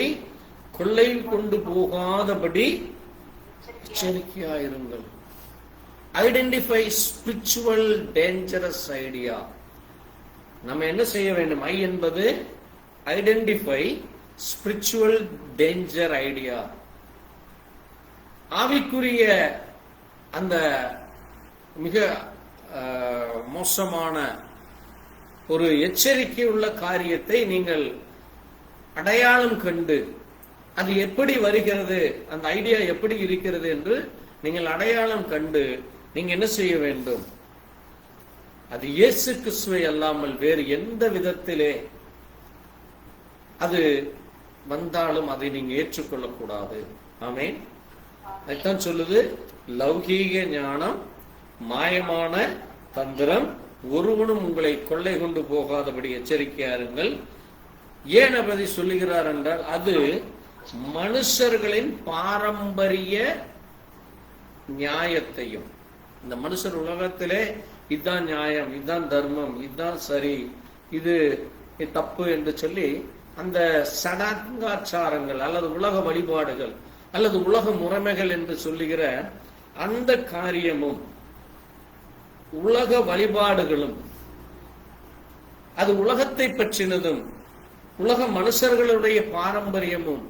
கொள்ளை கொண்டு போகாதபடி எச்சரிக்கையாயிருங்கள். Identify spiritual dangerous idea. நம்ம என்ன செய்ய வேண்டும்? ஐ என்பது ஐடென்டிஃபை ஸ்பிரிச்சுவல் டேஞ்சர் ஐடியா. ஆவிக்குரிய அந்த மிக மோசமான ஒரு எச்சரிக்கை உள்ள காரியத்தை நீங்கள் அடையாளம் கண்டு, அது எப்படி வருகிறது, அந்த ஐடியா எப்படி இருக்கிறது என்று நீங்கள் அடையாளம் கண்டு நீங்க என்ன செய்ய வேண்டும்? அது இயேசு கிறிஸ்துவை அல்லாமல் வேறு எந்த விதத்திலே அது வந்தாலும் அதை நீங்க ஏற்றுக்கொள்ளக்கூடாது. ஆமென். அதைத்தான் சொல்லுது, லௌகீக ஞானம், மாயமான தந்திரம், ஒருவனும் உங்களை கொள்ளை கொண்டு போகாதபடி எச்சரிக்கையாருங்கள். ஏன் அப்படி சொல்லுகிறார் என்றால், அது மனுஷர்களின் பாரம்பரிய நியாயத்தையும், இந்த மனுஷர் உலகத்திலே இதுதான் நியாயம், இதுதான் தர்மம், இதுதான் சரி, இது தப்பு என்று சொல்லி அந்த சடங்காச்சாரங்கள் அல்லது உலக வழிபாடுகள் அல்லது உலக முறைமைகள் என்று சொல்லுகிற அந்த காரியமும் உலக வழிபாடுகளும் அது உலகத்தை பற்றினதும் உலக மனுஷர்களுடைய பாரம்பரியமும்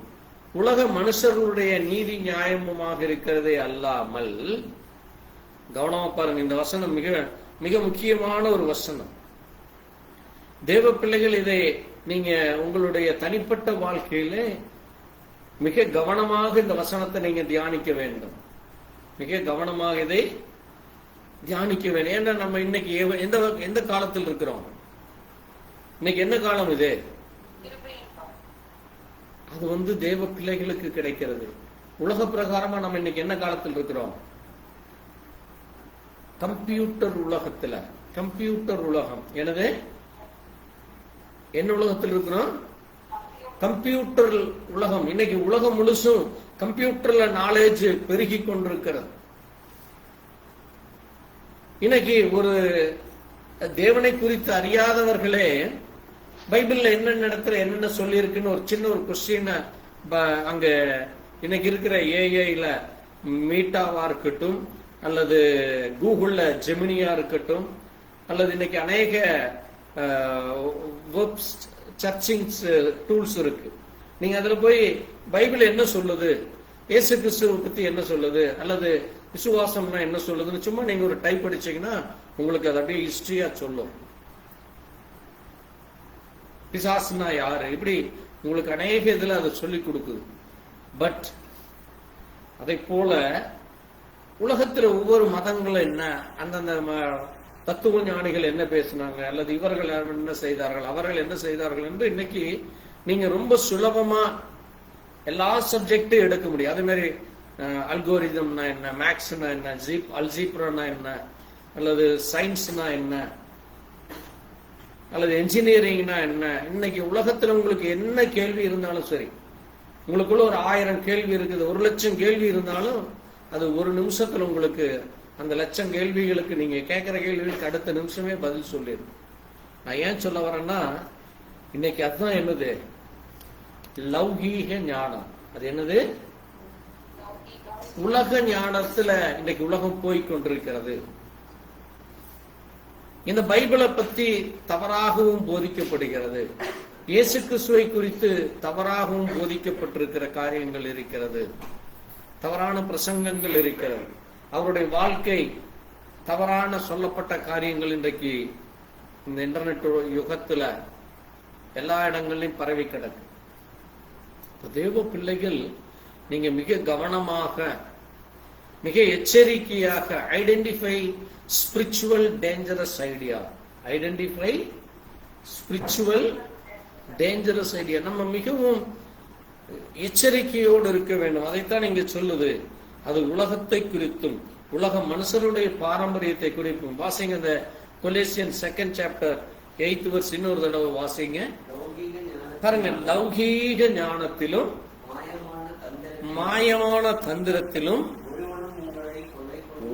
உலக மனுஷர்களுடைய நீதி நியாயமுமாக இருக்கிறதே அல்லாமல், கவனமா பாருங்க, இந்த வசனம் மிக மிக முக்கியமான ஒரு வசனம். தேவ பிள்ளைகள், இதை நீங்க உங்களுடைய தனிப்பட்ட வாழ்க்கையில மிக கவனமாக இந்த வசனத்தை நீங்க தியானிக்க வேண்டும். மிக கவனமாக இதை தியானிக்க வேண்டும். ஏன்னா நம்ம இன்னைக்கு எந்த எந்த காலத்தில் இருக்கிறோம்? இன்னைக்கு என்ன காலம் இது? அது தேவ பிள்ளைகளுக்கு கிடைக்கிறது. உலக பிரகாரமா நம்ம இன்னைக்கு என்ன காலத்தில் இருக்கிறோம்? கம்ப்யூட்டர் உலகத்துல. கம்ப்யூட்டர் உலகம். எனவே என்ன உலகத்தில் இருக்கிறோம்? கம்ப்யூட்டர் உலகம். இன்னைக்கு உலகம் முழுசும் கம்ப்யூட்டர்ல நாலேஜ் பெருகி கொண்டிருக்கிறது. இன்னைக்கு ஒரு தேவனை குறித்து அறியாதவர்களே பைபிள்ல என்னென்ன இடத்துல என்னென்ன சொல்லி இருக்குன்னு ஒரு சின்ன ஒரு கொஸ்டின் அங்க இன்னைக்கு இருக்கிற ஏஐல மீட்டாவா இருக்கட்டும், அல்லது கூகுள்ல ஜெமினியா இருக்கட்டும், அல்லது இன்னைக்கு அநேக வெப் சர்ச்சிங் டூல்ஸ் இருக்கு. நீங்க அதுல போய் பைபிள் என்ன சொல்லுது, இயேசு கிறிஸ்துவை பத்தி என்ன சொல்லுது, அல்லது விசுவாசம்னா என்ன சொல்லுதுன்னு சும்மா நீங்க ஒரு டைப் அடிச்சீங்கன்னா உங்களுக்கு அது அப்படியே ஹிஸ்டரியா சொல்லும். பிசாசுனா யாரு, இப்படி உங்களுக்கு அநேக இதுல அதை சொல்லி கொடுக்குது. பட் அதை போல உலகத்துல ஒவ்வொரு மதங்களும் என்ன, அந்தந்த தத்துவ ஞானிகள் என்ன பேசினாங்க, அல்லது இவர்கள் என்ன செய்தார்கள், அவர்கள் என்ன செய்தார்கள் என்று இன்னைக்கு நீங்க ரொம்ப சுலபமா எல்லா சப்ஜெக்டும் எடுக்க முடியும். அதே மாதிரி அல்கோரிதம்னா என்ன, மேக்ஸ்னா என்ன, அல்ஜீப்ரானா என்ன, அல்லது சயின்ஸ்னா என்ன, அல்லது என்ஜினியரிங்னா என்ன. இன்னைக்கு உலகத்துல உங்களுக்கு என்ன கேள்வி இருந்தாலும் சரி, உங்களுக்குள்ள ஒரு 1000 கேள்வி இருக்குது, 1,00,000 கேள்வி இருந்தாலும் அது ஒரு நிமிஷத்துல உங்களுக்கு அந்த 1,00,000 கேள்விகளுக்கு நீங்க கேட்கிற கேள்விகளுக்கு அடுத்த நிமிஷமே பதில் சொல்லிடும். நான் ஏன் சொல்ல வரேன்னா, இன்னைக்கு அதுதான் என்னது, லௌகீக ஞானம். அது என்னது, உலக ஞானத்துல இன்னைக்கு உலகம் போய்கொண்டிருக்கிறது. இந்த பைபிளை பத்தி தவறாகவும் போதிக்கப்படுகிறது. இயேசு கிறிஸ்துவை குறித்து தவறாகவும் போதிக்கப்பட்டிருக்கிற காரியங்கள் இருக்கிறது. தவறான பிரசங்கங்கள் இருக்கிறது. அவருடைய வாழ்க்கை தவறான சொல்லப்பட்ட காரியங்கள் இன்றைக்கு இந்த இன்டர்நெட் யுகத்துல எல்லா இடங்களிலும் பரவி கிடக்கு. தேவ பிள்ளைகள், நீங்க மிக கவனமாக, மிக எச்சரிக்கையாக identify spiritual dangerous idea. Identify spiritual dangerous idea. நம்ம மிகவும் எச்சரிக்கையோடு இருக்க வேண்டும். அதைத்தான் இங்க சொல்லுது. அது உலகத்தை குறித்தும் உலக மனுஷருடைய பாரம்பரியத்தை குறித்தும். வாசிங்க இந்த கொலேசியன் 2nd chapter 8th verse இன்னொரு தடவை வாசிங்க. பாருங்க, லௌகீக ஞானத்திலும் மாயமான தந்திரத்திலும்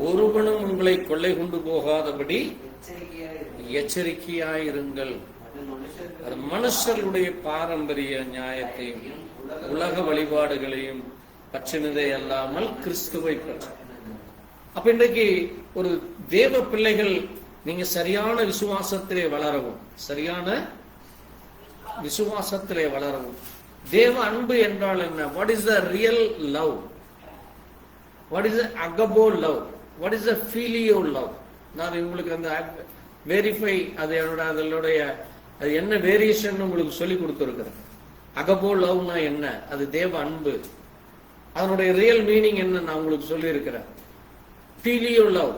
ஒருவனும் உங்களை கொள்ளை கொண்டு போகாதபடி எச்சரிக்கையாயிருங்கள். அது மனுஷர்களுடைய பாரம்பரிய நியாயத்தையும் உலக வழிபாடுகளையும் பற்றினதே அல்லாமல் கிறிஸ்துவை பற்றி. அப்ப இன்றைக்கு ஒரு தேவ பிள்ளைகள், நீங்க சரியான விசுவாசத்திலே வளரவும், சரியான விசுவாசத்திலே வளரவும். தேவ அன்பு என்றால் என்ன? What is the real love? What is the agape love? What is the phileo love? நான் உங்களுக்கு அந்த வெரிஃபை அதனுடைய அது என்ன வேரியேஷன் உங்களுக்கு சொல்லி கொடுத்துருக்கிறேன். அகபோ லவ்னா என்ன? அது தேவ அன்பு. அதனுடைய ரியல் மீனிங் என்ன நான் உங்களுக்கு சொல்லி இருக்கிறேன். ஃபீலியோ லவ்,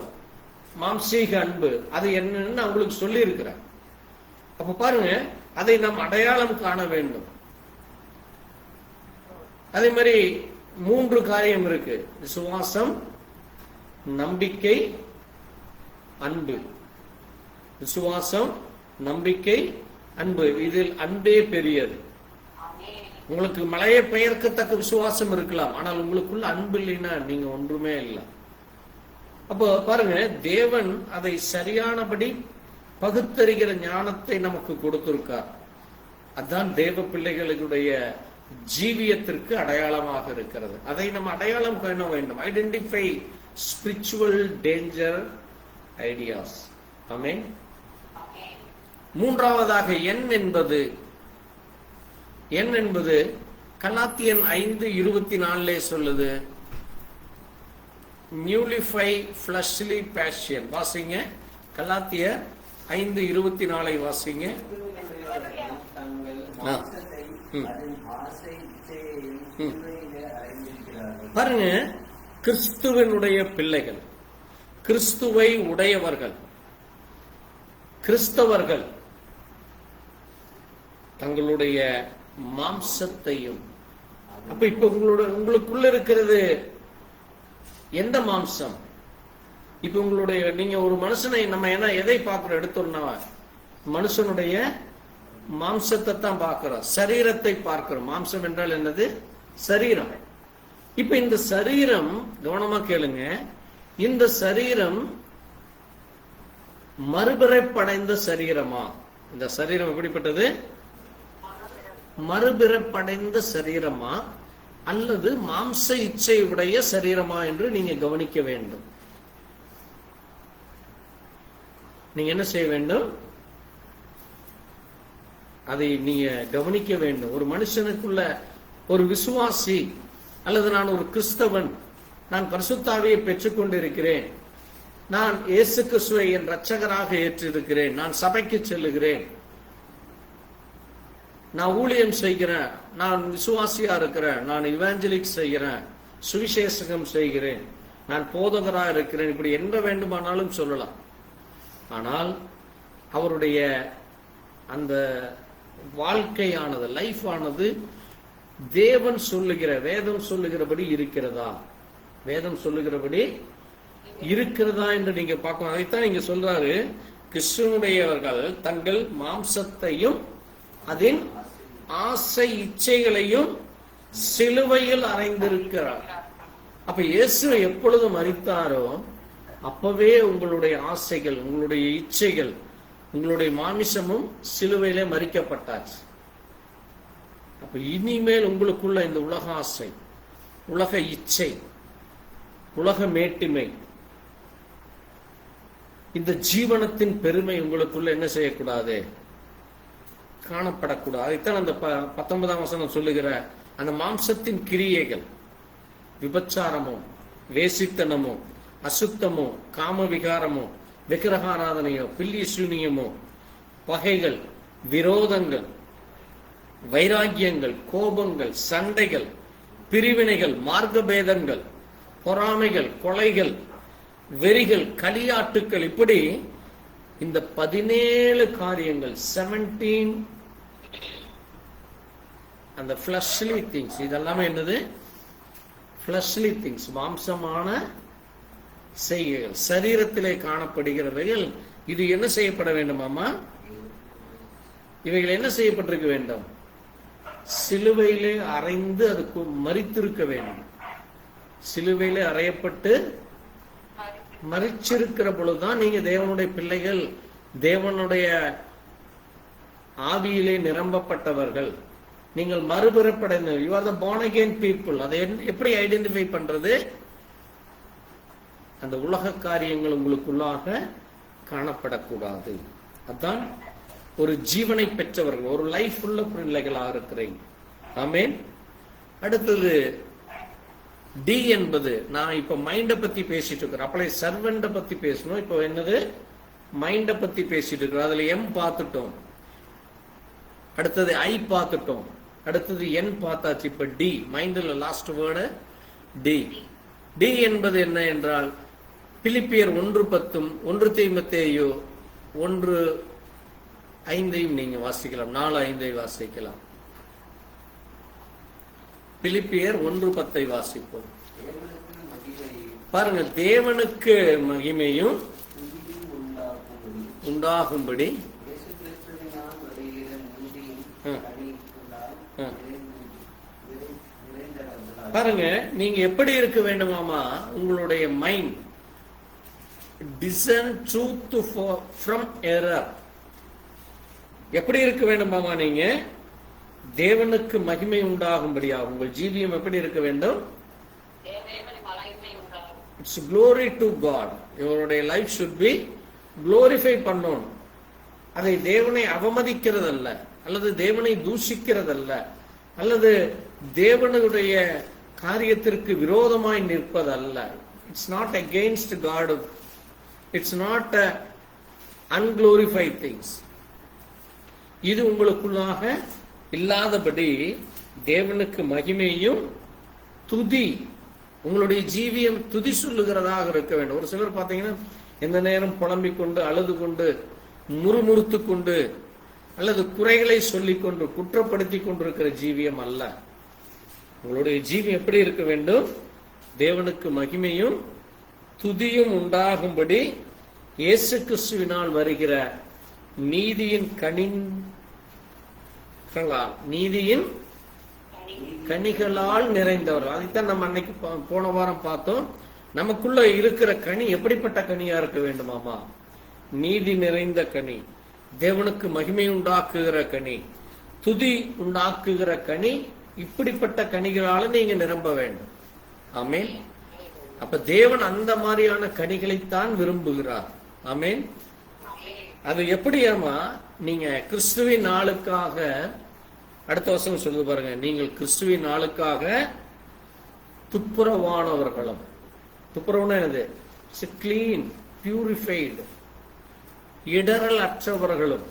மாம்சீக அன்பு, அது என்னன்னு நான் உங்களுக்கு சொல்லி இருக்கிறேன். அப்ப பாருங்க, அதை நாம் அடையாளம் காண வேண்டும். அதே மாதிரி 3 காரியம் இருக்கு: விசுவாசம், நம்பிக்கை, அன்பு. விசுவாசம், நம்பிக்கை, அன்பு. இதில் அன்பே பெரியது. உங்களுக்கு மலையை பெயர்க்கத்தக்க விசுவாசம் இருக்கலாம், ஆனால் உங்களுக்குள்ள அன்பு இல்லைன்னா நீங்க ஒன்றுமே இல்லை. அப்போ பாருங்க, தேவன் அதை சரியானபடி பகுத்தறிகிற ஞானத்தை நமக்கு கொடுத்திருக்கார். அதுதான் தேவ பிள்ளைகளுடைய ஜீவியத்திற்கு அடையாளமாக இருக்கிறது. அதை நம்ம அடையாளம் காண வேண்டும். Identify spiritual danger ideas. Amen. மூன்றாவதாக எண் என்பது கலாத்தியன் 5:24 சொல்லுது, நியூலிஃபை ஃபிளஷ்லி பேஷன். வாசிங்க, கலாத்தியர் 5:24 வாசிங்க. பாருங்க, கிறிஸ்துவனுடைய பிள்ளைகள், கிறிஸ்துவை உடையவர்கள், கிறிஸ்தவர்கள் தங்களுடைய மாம்சத்தையும், அப்ப இப்ப உங்களுக்குள்ள இருக்கிறது எந்த மாம்சம்? இப்ப உங்களுடைய, நீங்க ஒரு மனுஷனை நம்ம எதை பார்க்கிறோம்? எடுத்தோம்னா மனுஷனுடைய மாம்சத்தை தான் பார்க்கிறோம், சரீரத்தை பார்க்கிறோம். மாம்சம் என்றால் என்னது? சரீரம். இப்ப இந்த சரீரம், கவனமா கேளுங்க, இந்த சரீரம் மறுபிறப்படைந்த சரீரமா? இந்த சரீரம் எப்படிப்பட்டது? மறுபிறப்படைந்த சரீரமா அல்லது மாம்ச இச்சை உடைய சரீரமா என்று நீங்க கவனிக்க வேண்டும். நீங்க என்ன செய்ய வேண்டும்? அதை நீங்க கவனிக்க வேண்டும். ஒரு மனுஷனுக்குள்ள, ஒரு விசுவாசி அல்லது நான் ஒரு கிறிஸ்தவன், நான் பரிசுத்த ஆவியை பெற்றுக்கொண்டு இருக்கிறேன், நான் இயேசு கிறிஸ்துவை என் இரட்சகராக ஏற்றிருக்கிறேன், நான் சபைக்கு செல்லுகிறேன், நான் ஊழியம் செய்கிறேன், நான் விசுவாசியா இருக்கிறேன், நான் இவாஞ்சலிக் செய்கிறேன், சுவிசேஷகம் செய்கிறேன், நான் போதகரா இருக்கிறேன், இப்படி என்ன வேண்டுமானாலும் சொல்லலாம். ஆனால் அவருடைய அந்த வாழ்க்கையானது, லைஃப் ஆனது தேவன் சொல்லுகிற, வேதம் சொல்லுகிறபடி இருக்கிறதா? வேதம் சொல்லுகிறபடி இருக்கிறதா என்று நீங்க பார்க்கணும். அதைத்தான் நீங்க சொல்றாரு, கிறிஸ்துவனுடையவர்கள் தங்கள் மாம்சத்தையும் அதன் ஆசை இச்சைகளையும் சிலுவையில் அறைந்திருக்கிறார். அப்ப இயேசு எப்பொழுது மரித்தாரோ அப்பவே உங்களுடைய ஆசைகள், உங்களுடைய இச்சைகள், உங்களுடைய மாமிசமும் சிலுவையிலே மரிக்கப்பட்டாச்சு. அப்ப இனிமேல் உங்களுக்குள்ள இந்த உலக ஆசை, உலக இச்சை, உலக மேட்டிமை, இந்த ஜீவனத்தின் பெருமை உங்களுக்குள்ள என்ன செய்யக்கூடாது? காணப்படக்கூடாது. அதைத்தான் அந்த 19ஆம் வசனம் சொல்லுகிற அந்த மாம்சத்தின் கிரியைகள், விபச்சாரமோ, வேசித்தனமோ, அசுத்தமோ, காம விகாரமோ, விக்கிரகாராதனையோ, பில்லி சூனியமோ, பகைகள், விரோதங்கள், வைராக்கியங்கள், கோபங்கள், சண்டைகள், பிரிவினைகள், மார்க்கபேதங்கள், பொறாமைகள், கொலைகள், வெறிகள், களியாட்டுக்கள், இப்படி இந்த 17 காரியங்கள், 17 அந்த ஃபிளஷ்லி திங்ஸ், இதெல்லாமே என்னது? ஃபிளஷ்லி திங்ஸ், மாம்சமான செய்கைகள், சரீரத்திலே காணப்படுகிறவைகள். இது என்ன செய்யப்பட வேண்டுமாமா? இவைகள் என்ன செய்யப்பட்டிருக்க வேண்டும்? சிலுவையிலே அறைந்து அதுக்கு மரித்திருக்க வேண்டும். சிலுவையிலே அறையப்பட்டு மரிச்சிருக்கிற பொழுதுதான் நீங்க தேவனுடைய பிள்ளைகள், தேவனுடைய ஆவியிலே நிரம்பப்பட்டவர்கள், நீங்கள் மறுபிறப்படைந்த, you are the born again people. அதை எப்படி ஐடென்டிஃபை பண்றது? அந்த உலக காரியங்கள் உங்களுக்குள்ளாக காணப்படக்கூடாது. அதான் ஒரு ஜீவனை பெற்றவர்கள், ஒரு லைஃப் உள்ள பிள்ளைகளாக இருக்கிறீங்க. ஆமென். அடுத்தது டி என்பது, நான் இப்ப மைண்ட பத்தி பேசிட்டு இருக்கிறேன். அப்பளை சர்வெண்ட பத்தி பேசணும். இப்ப என்னது? மைண்ட பத்தி பேசிட்டு இருக்கிறோம். அதுல எம் பார்த்துட்டோம், அடுத்தது ஐ பார்த்துட்டோம், அடுத்தது என் பார்த்தாச்சு. இப்ப டி, மைண்ட்ல லாஸ்ட் வேர்டு டி. டி என்பது என்ன என்றால், பிலிப்பியர் 1:10, 1 தீமோத்தேயு 1:5 நீங்க வாசிக்கலாம், 4:5 வாசிக்கலாம். பிலிப்பியர் 1:10 வாசிப்போம். பாருங்க, தேவனுக்கு மகிமையும் உண்டாகும்படி பாருங்க, நீங்க எப்படி இருக்க வேண்டுமாமா? உங்களுடைய mind discern truth from error. எப்படி இருக்க வேண்டுமாமா? நீங்க தேவனுக்கு மகிமை உண்டாகும்படியா உங்கள் ஜீவியம் எப்படி இருக்க வேண்டும்? It's glory to God. Your life should be glorify பண்ணணும். அதை தேவனை அவமதிக்கிறதல்ல, அல்லது தேவனை தூஷிக்கிறதல்ல, அல்லது தேவனுடைய காரியத்திற்கு விரோதமாய் நிற்பதல்ல. It's not against God. It's not unglorified things. இது உங்களுக்குள்ளாக இல்லாதபடி தேவனுக்கு மகிமையும் துதி, உங்களுடைய ஜீவியம் துதி சொல்லுகிறதாக இருக்க வேண்டும். ஒரு சிலர் பார்த்தீங்கன்னா எந்த நேரம் புலம்பிக் கொண்டு, அழுது கொண்டு, முறுமுறுத்து கொண்டு, அல்லது குறைகளை சொல்லிக் கொண்டு, குற்றப்படுத்தி கொண்டிருக்கிற ஜீவியம் அல்ல. உங்களுடைய ஜீவியம் எப்படி இருக்க வேண்டும்? தேவனுக்கு மகிமையும் துதியும் உண்டாகும்படி இயேசு கிறிஸ்துவினால் வருகிற நீதியின் நீதியின் கனிகளால் நிறைந்தவர். அதைத்தான் நம்ம அன்னைக்கு போன வாரம் பார்த்தோம். நமக்குள்ள இருக்கிற கனி எப்படிப்பட்ட கனியா இருக்க வேண்டுமாமா? நீதி நிறைந்த கனி, தேவனுக்கு மகிமை உண்டாக்குகிற கனி, துதி உண்டாக்குகிற கனி. இப்படிப்பட்ட கனிகளால நீங்க நிரம்ப வேண்டும். ஆமென். அப்ப தேவன் அந்த மாதிரியான கனிகளைத்தான் விரும்புகிறார். ஆமென். அது எப்படியாமா? நீங்க கிறிஸ்துவின் நாளுக்காக, அடுத்த வருஷம் சொல்லுது பாருங்க, நீங்கள் கிறிஸ்துவின் நாளுக்காக துப்புரவானவர்களும். துப்புரவுனா என்னது? கிளீன், பியூரிஃபைடு, இடரல் அற்றவர்களும்.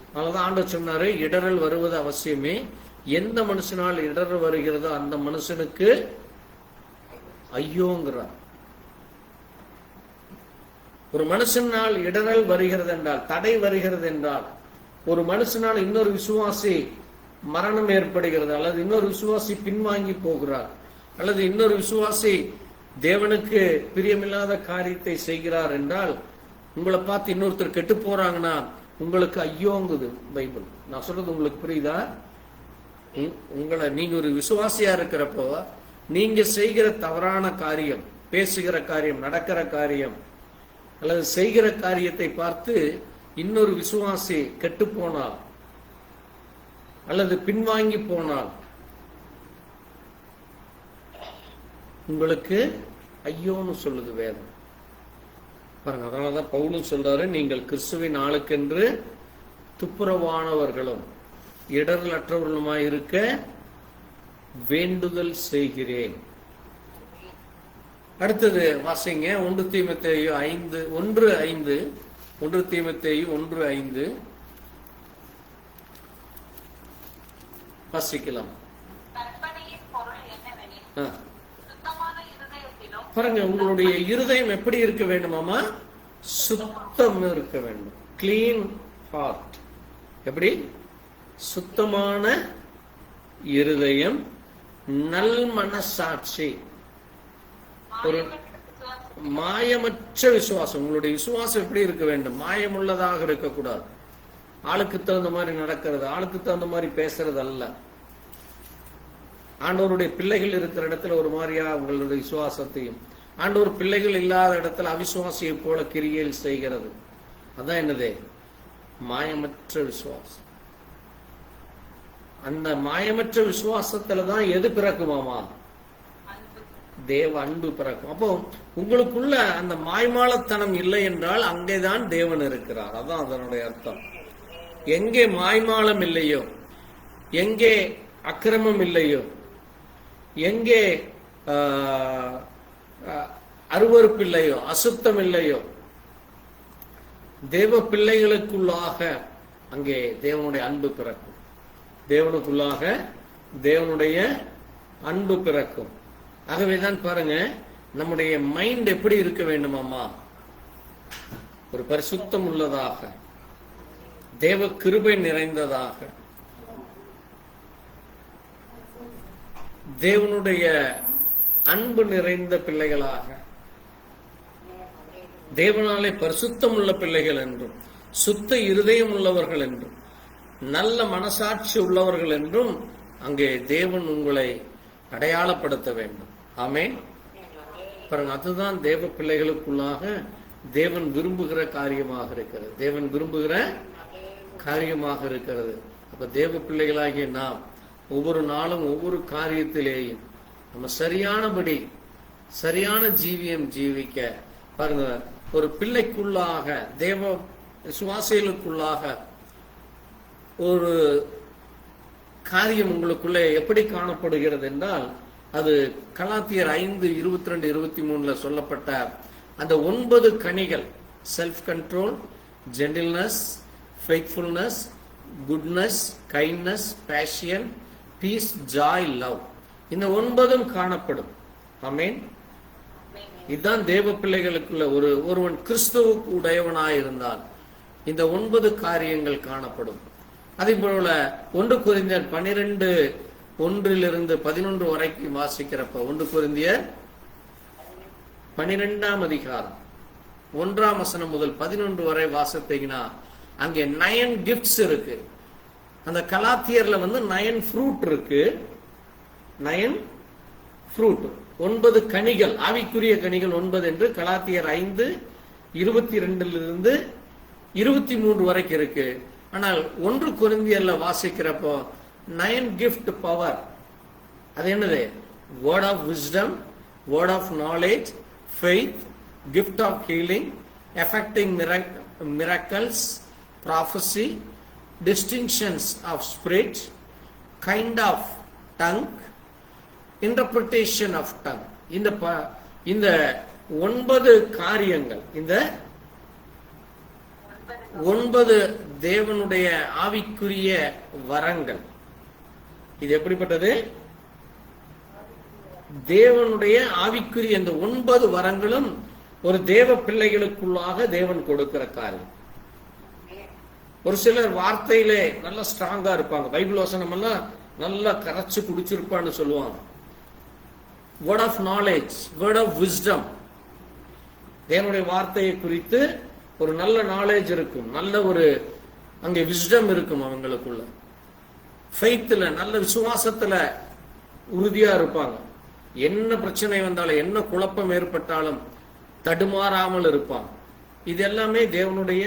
அதனாலதான் ஆண்டவர் சொன்னாரு, இடரல் வருவது அவசியமே. எந்த மனுஷனால் இடரல் வருகிறதோ அந்த மனுஷனுக்கு ஐயோங்கிறார். ஒரு மனுஷனால் இடரல் வருகிறது என்றால், தடை வருகிறது என்றால், ஒரு மனுஷனால் இன்னொரு விசுவாசி மரணம் ஏற்படுகிறது, அல்லது இன்னொரு விசுவாசி பின்வாங்கி போகிறார், அல்லது இன்னொரு விசுவாசி தேவனுக்கு பிரியமில்லாத காரியத்தை செய்கிறார் என்றால், உங்களை பார்த்து இன்னொருத்தர் கெட்டு போறாங்கன்னா உங்களுக்கு ஐயோங்குது பைபிள். நான் சொல்றது உங்களுக்கு புரியுதா? உங்களை, நீங்க ஒரு விசுவாசியா இருக்கிறப்போ நீங்க செய்கிற தவறான காரியம், பேசுகிற காரியம், நடக்கிற காரியம், அல்லது செய்கிற காரியத்தை பார்த்து இன்னொரு விசுவாசி கெட்டு போனால் அல்லது பின்வாங்கி போனால் உங்களுக்கு ஐயோன்னு சொல்லுது வேதம். பாருங்க, அதனாலதான் பவுலும் சொல்றாரு, நீங்கள் கிறிஸ்துவின் ஆளுக்கென்று துப்புரவானவர்களும் இடரல் அற்றவர்களுமாய் இருக்க வேண்டுதல் செய்கிறேன். அடுத்தது வாசிங்க, 1 தீமோத்தேயு 1:5. 1 தீமோத்தேயு 1:5 வாசிக்கலாம். பாருங்க, உங்களுடைய இருதயம் எப்படி இருக்க வேண்டுமாமா? சுத்தம் இருக்க வேண்டும். Clean heart. எப்படி? சுத்தமான இருதயம், நல் மனசாட்சி, ஒரு மாயமற்ற விசுவாசம். உங்களுடைய விசுவாசம் எப்படி இருக்க வேண்டும்? மாயமுள்ளதாக இருக்கக்கூடாது. ஆளுக்கு தகுந்த மாதிரி நடக்கிறது, ஆளுக்கு தகுந்த மாதிரி பேசுறது அல்ல. ஆண்டவருடைய பிள்ளைகள் இருக்கிற இடத்துல ஒரு மாதிரியா உங்களுடைய விசுவாசத்தையும், ஆண்டவர் பிள்ளைகள் இல்லாத இடத்துல அவிசுவாசியை போல கிரியைகள் செய்கிறது. அதான் என்னது? மாயமற்ற விசுவாசம். அந்த மாயமற்ற விசுவாசத்துலதான் எது பிறக்குமாமா? தேவ அன்பு பிறக்கும். அப்போ உங்களுக்குள்ள அந்த மாய்மாலத்தனம் இல்லை என்றால் அங்கேதான் தேவன் இருக்கிறார். அதான் அதனுடைய அர்த்தம். எங்கே மாய்மாலம் இல்லையோ, எங்கே அக்கிரமம் இல்லையோ, எங்கே அருவருப்பு இல்லையோ, அசுத்தம் இல்லையோ, தேவ பிள்ளைகளுக்குள்ளாக அங்கே தேவனுடைய அன்பு பிறக்கும். தேவனுக்குள்ளாக தேவனுடைய அன்பு பிறக்கும். ஆகவேதான் பாருங்க, நம்முடைய மைண்ட் எப்படி இருக்க வேண்டுமாமா? ஒரு பரிசுத்தம் உள்ளதாக, தேவ கிருபை நிறைந்ததாக, தேவனுடைய அன்பு நிறைந்த பிள்ளைகளாக, தேவனாலே பரிசுத்தம் உள்ள பிள்ளைகள் என்றும், சுத்த இருதயம் உள்ளவர்கள் என்றும், நல்ல மனசாட்சி உள்ளவர்கள் என்றும் அங்கே தேவன் உங்களை அடையாளப்படுத்த வேண்டும். ஆமென். பாருங்க, அதுதான் தேவ பிள்ளைகளுக்குள்ளாக தேவன் விரும்புகிற காரியமாக இருக்கிறது. தேவன் விரும்புகிற காரியமாக இருக்கிறது. அப்ப தேவ பிள்ளைகளாகிய நாம் ஒவ்வொரு நாளும் ஒவ்வொரு காரியத்திலேயும் நம்ம சரியானபடி சரியான ஜீவியம் ஜீவிக்க பாருங்க. ஒரு பிள்ளைக்குள்ளாக தேவ விசுவாசிகளுக்குள்ளாக ஒரு காரியம் உங்களுக்குள்ளே எப்படி காணப்படுகிறது என்றால், அது கலாத்தியர் 5:22-23 சொல்லப்பட்ட அந்த 9 கனிகள், self control, gentleness, faithfulness, goodness, kindness, patience, peace, joy, love, இந்த 9 காணப்படும். ஆமென். இதுதான் தேவ பிள்ளைகளுக்குள்ள ஒருவன் கிறிஸ்துவுக்கு உடையவனாயிருந்தால் இந்த 9 காரியங்கள் காணப்படும். அதே போல 1 கொரிந்தியர் 12:1-11 வரைக்கும் வாசிக்கிறப்ப, 1 கொரிந்தியர் 12ஆம் அதிகாரம் 1ஆம் வசனம் முதல் 11 வரை வாசித்தீங்கன்னா அங்கே 9 கிஃப்ட்ஸ் இருக்கு. அந்த கலாத்தியர்ல 9 ஃப்ரூட் இருக்கு. 9 ஃப்ரூட், 9 கனிகள், ஆவிக்குரிய கனிகள் 9 என்று கலாத்தியர் 5:22-23 வரைக்கும் இருக்கு. ஆனால் 1 கொரிந்தியர்ல வாசிக்கிறப்போ 9 கிஃப்ட் பவர். அது என்னது? Word of wisdom, word of knowledge, faith, gift of healing, effecting miracles, prophecy, distinctions of spirit, kind of tongue, interpretation of tongue. இந்த 9 காரியங்கள், இந்த 9 தேவனுடைய ஆவிக்குரிய வரங்கள். இது எப்படிப்பட்டது? தேவனுடைய ஆவிக்குரிய இந்த 9 வரங்களும் ஒரு தேவ பிள்ளைகளுக்குள்ளாக தேவன் கொடுக்கிற காரியம். ஒரு சிலர் வார்த்தையிலே நல்ல ஸ்ட்ராங்கா இருப்பாங்க, பைபிள் வசனம் எல்லாம் நல்லா கரைச்சு குடிச்சிருப்பான்னு சொல்லுவாங்க. Word of knowledge, word of wisdom, தேவனுடைய வார்த்தையை குறித்து ஒரு நல்ல நாலேஜ் இருக்கும், நல்ல ஒரு அங்கே விஸ்டம் இருக்கும் அவங்களுக்குள்ள. ஃபெய்த்ல, நல்ல விசுவாசத்துல உறுதியா இருப்பாங்க. என்ன பிரச்சனை வந்தாலும், என்ன குழப்பம் ஏற்பட்டாலும் தடுமாறாமல் இருப்பாங்க. இது எல்லாமே தேவனுடைய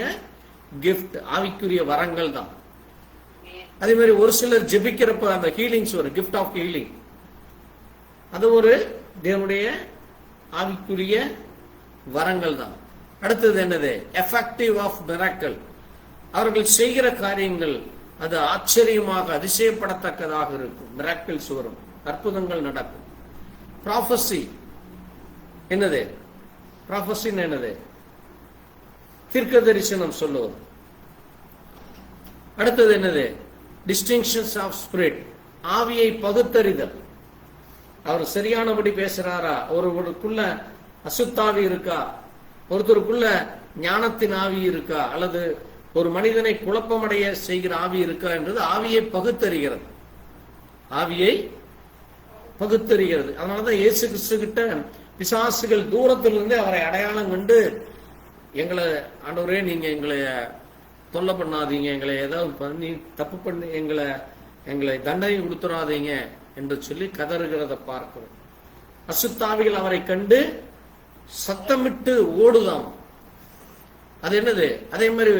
கிஃப்ட், ஆவிக்குரிய வரங்கள் தான். அதே மாதிரி ஒரு சிலர் ஜெபிக்கிறப்ப அந்த ஹீலிங்ஸ் வரும், கிஃப்ட் ஆஃப் ஹீலிங், அது ஒரு தேவனுடைய ஆவிக்குரிய வரங்கள் தான். அடுத்தது என்னது? எஃபெக்டிவ் ஆஃப் மிராக்கிள், அவர்கள் செய்கிற காரியங்கள் அது ஆச்சரியமாக அதிசயப்படத்தக்கதாக இருக்கும். மிராக்கிள்ஸ் வரும், அற்புதங்கள் நடக்கும். ப்ராஃபஸி என்னது? ப்ராஃபஸின் என்னது? தீர்க்க தரிசனம் சொல்லுவது. அடுத்தது என்னது? டிஸ்டிங்ஷன்ஸ் ஆஃப் ஸ்பிரிட், ஆவியை பகுத்தறிதல். அவர் சரியானபடி பேசுறாரா, ஒருவருக்குள்ள அசுத்தாவி இருக்கா, ஒருத்தருக்குள்ள ஞானத்தின் ஆவி இருக்கா, அல்லது ஒரு மனிதனை குழப்பமடைய செய்கிற ஆவி இருக்கா என்றது ஆவியை பகுத்தறிகிறது. ஆவியை பகுத்தறிகிறது. அதனாலதான் இயேசு கிறிஸ்து கிட்ட பிசாசுகள் தூரத்திலிருந்து அவரை அடையாளம் கண்டு, எங்களை ஆண்டவரே நீங்க எங்களை தொல்லை பண்ணாதீங்க, எங்களை ஏதாவது பண்ணி தப்பு பண்ணி எங்களை தண்டனை கொடுத்துடாதீங்க என்று சொல்லி கதறுகிறத பார்க்கிறோம். அசுத்தாவிகள் அவரை கண்டு சத்தமிட்டு ஓடுதாம். அது என்னது? அதே மாதிரி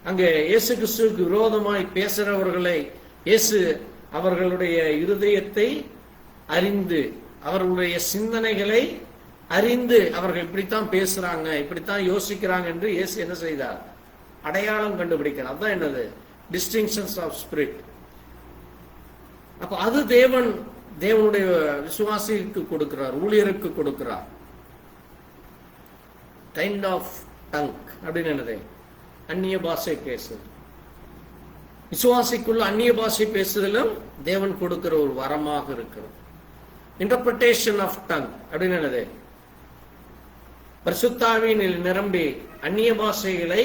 அங்கே இயேசு கிறிஸ்துவுக்கு விரோதமாய் பேசுறவர்களை இயேசு அவர்களுடைய இருதயத்தை அறிந்து, அவர்களுடைய சிந்தனைகளை அறிந்து, அவர்கள் இப்படித்தான் பேசுறாங்க, இப்படித்தான் யோசிக்கிறாங்க என்று இயேசு என்ன செய்தார்? அடையாளம் கண்டுபிடிக்கிறார். அதான் என்னது? Distinctions of spirit. அப்ப அது தேவனுடைய விசுவாசிக்கு கொடுக்கிறார், ஊழியருக்கு கொடுக்கிறார். கைண்ட் ஆஃப் டங் அப்படின்னு என்னது? அந்நிய பாஷை பேசுது. விசுவாசிக்குள்ள அந்நிய பாஷை பேசுதலும் தேவன் கொடுக்கிற ஒரு வரமாக இருக்கிறது. இன்டர்பிரிட்டேஷன் ஆஃப் டங் அப்படின்னு என்னது? பரிசுத்தாவின் நிரம்பி அந்நிய பாஷைகளை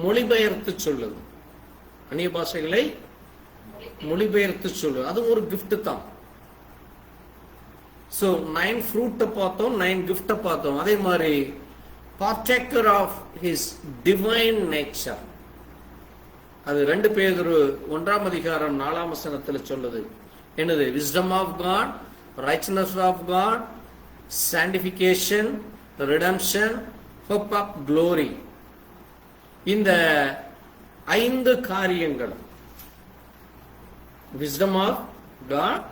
மொழிபெயர்த்து சொல்லுது. அந்நிய பாஷைகளை மொழிபெயர்த்து சொல்லுது. அது ஒரு கிஃப்ட் தான். சோ 9 ஃப்ரூட்டை பார்த்தோம், 9 கிஃப்டை பார்த்தோம். அதே மாதிரி partaker of his divine nature, அது 2 பேதுரு 1ஆம் அதிகாரம் 4ஆம் வசனத்துல சொல்லுது. என்னது? Wisdom of God, righteousness of God, sanctification, redemption, hope of glory. இந்த 5 காரியங்கள், wisdom of God,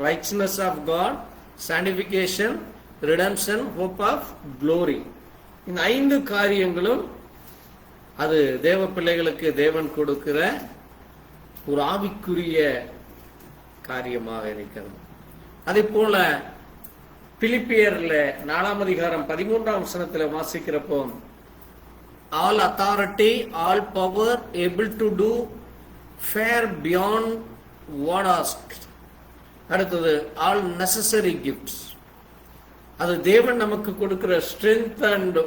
righteousness of God, sanctification, redemption, hope of glory, இந்த 5 காரியங்களும் அது தேவ பிள்ளைகளுக்கு தேவன் கொடுக்கிற ஒரு ஆவிக்குரிய காரியமாக இருக்கிறது. அதே போல பிலிப்பியர்ல 4ஆம் அதிகாரம் 13ஆம் வசனத்துல வாசிக்கிறப்போ, all authority, all power, able to do far beyond what ask. அடுத்தது ஆல் நெசசரி கிஃப்ட்ஸ். அது தேவன் நமக்கு கொடுக்கிற strength and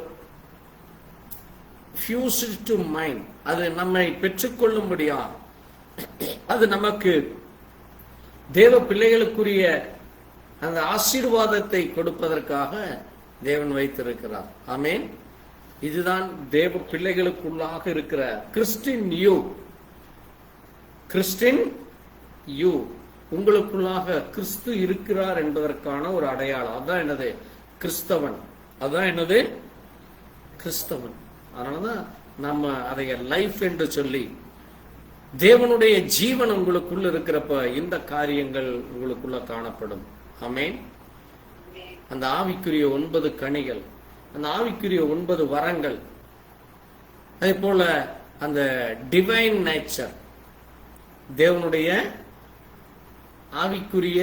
fused to mind. அது நம்மை பெற்றுக்கொள்ளும்படியா, அது நமக்கு தேவ பிள்ளைகளுக்குரிய அந்த ஆசீர்வாதத்தை கொடுப்பதற்காக தேவன் வைத்திருக்கிறார். ஆமென். இதுதான் தேவ பிள்ளைகளுக்குள்ளாக இருக்கிற கிறிஸ்டின் யூ. கிறிஸ்டின் யூ, உங்களுக்குள்ளாக கிறிஸ்து இருக்கிறார் என்பதற்கான ஒரு அடையாளம். அதான் என்னது? கிறிஸ்தவன். அதான் என்னது? கிறிஸ்தவன். அதனாலதான் நம்ம அதை லைஃப் என்று சொல்லி, தேவனுடைய ஜீவன் உங்களுக்குள்ள இருக்கிறப்ப இந்த காரியங்கள் உங்களுக்குள்ள காணப்படும். ஆமென். அந்த ஆவிக்குரிய 9 கனிகள், அந்த ஆவிக்குரிய 9 வரங்கள், அதே போல அந்த டிவைன் நேச்சர், தேவனுடைய ஆவிக்குரிய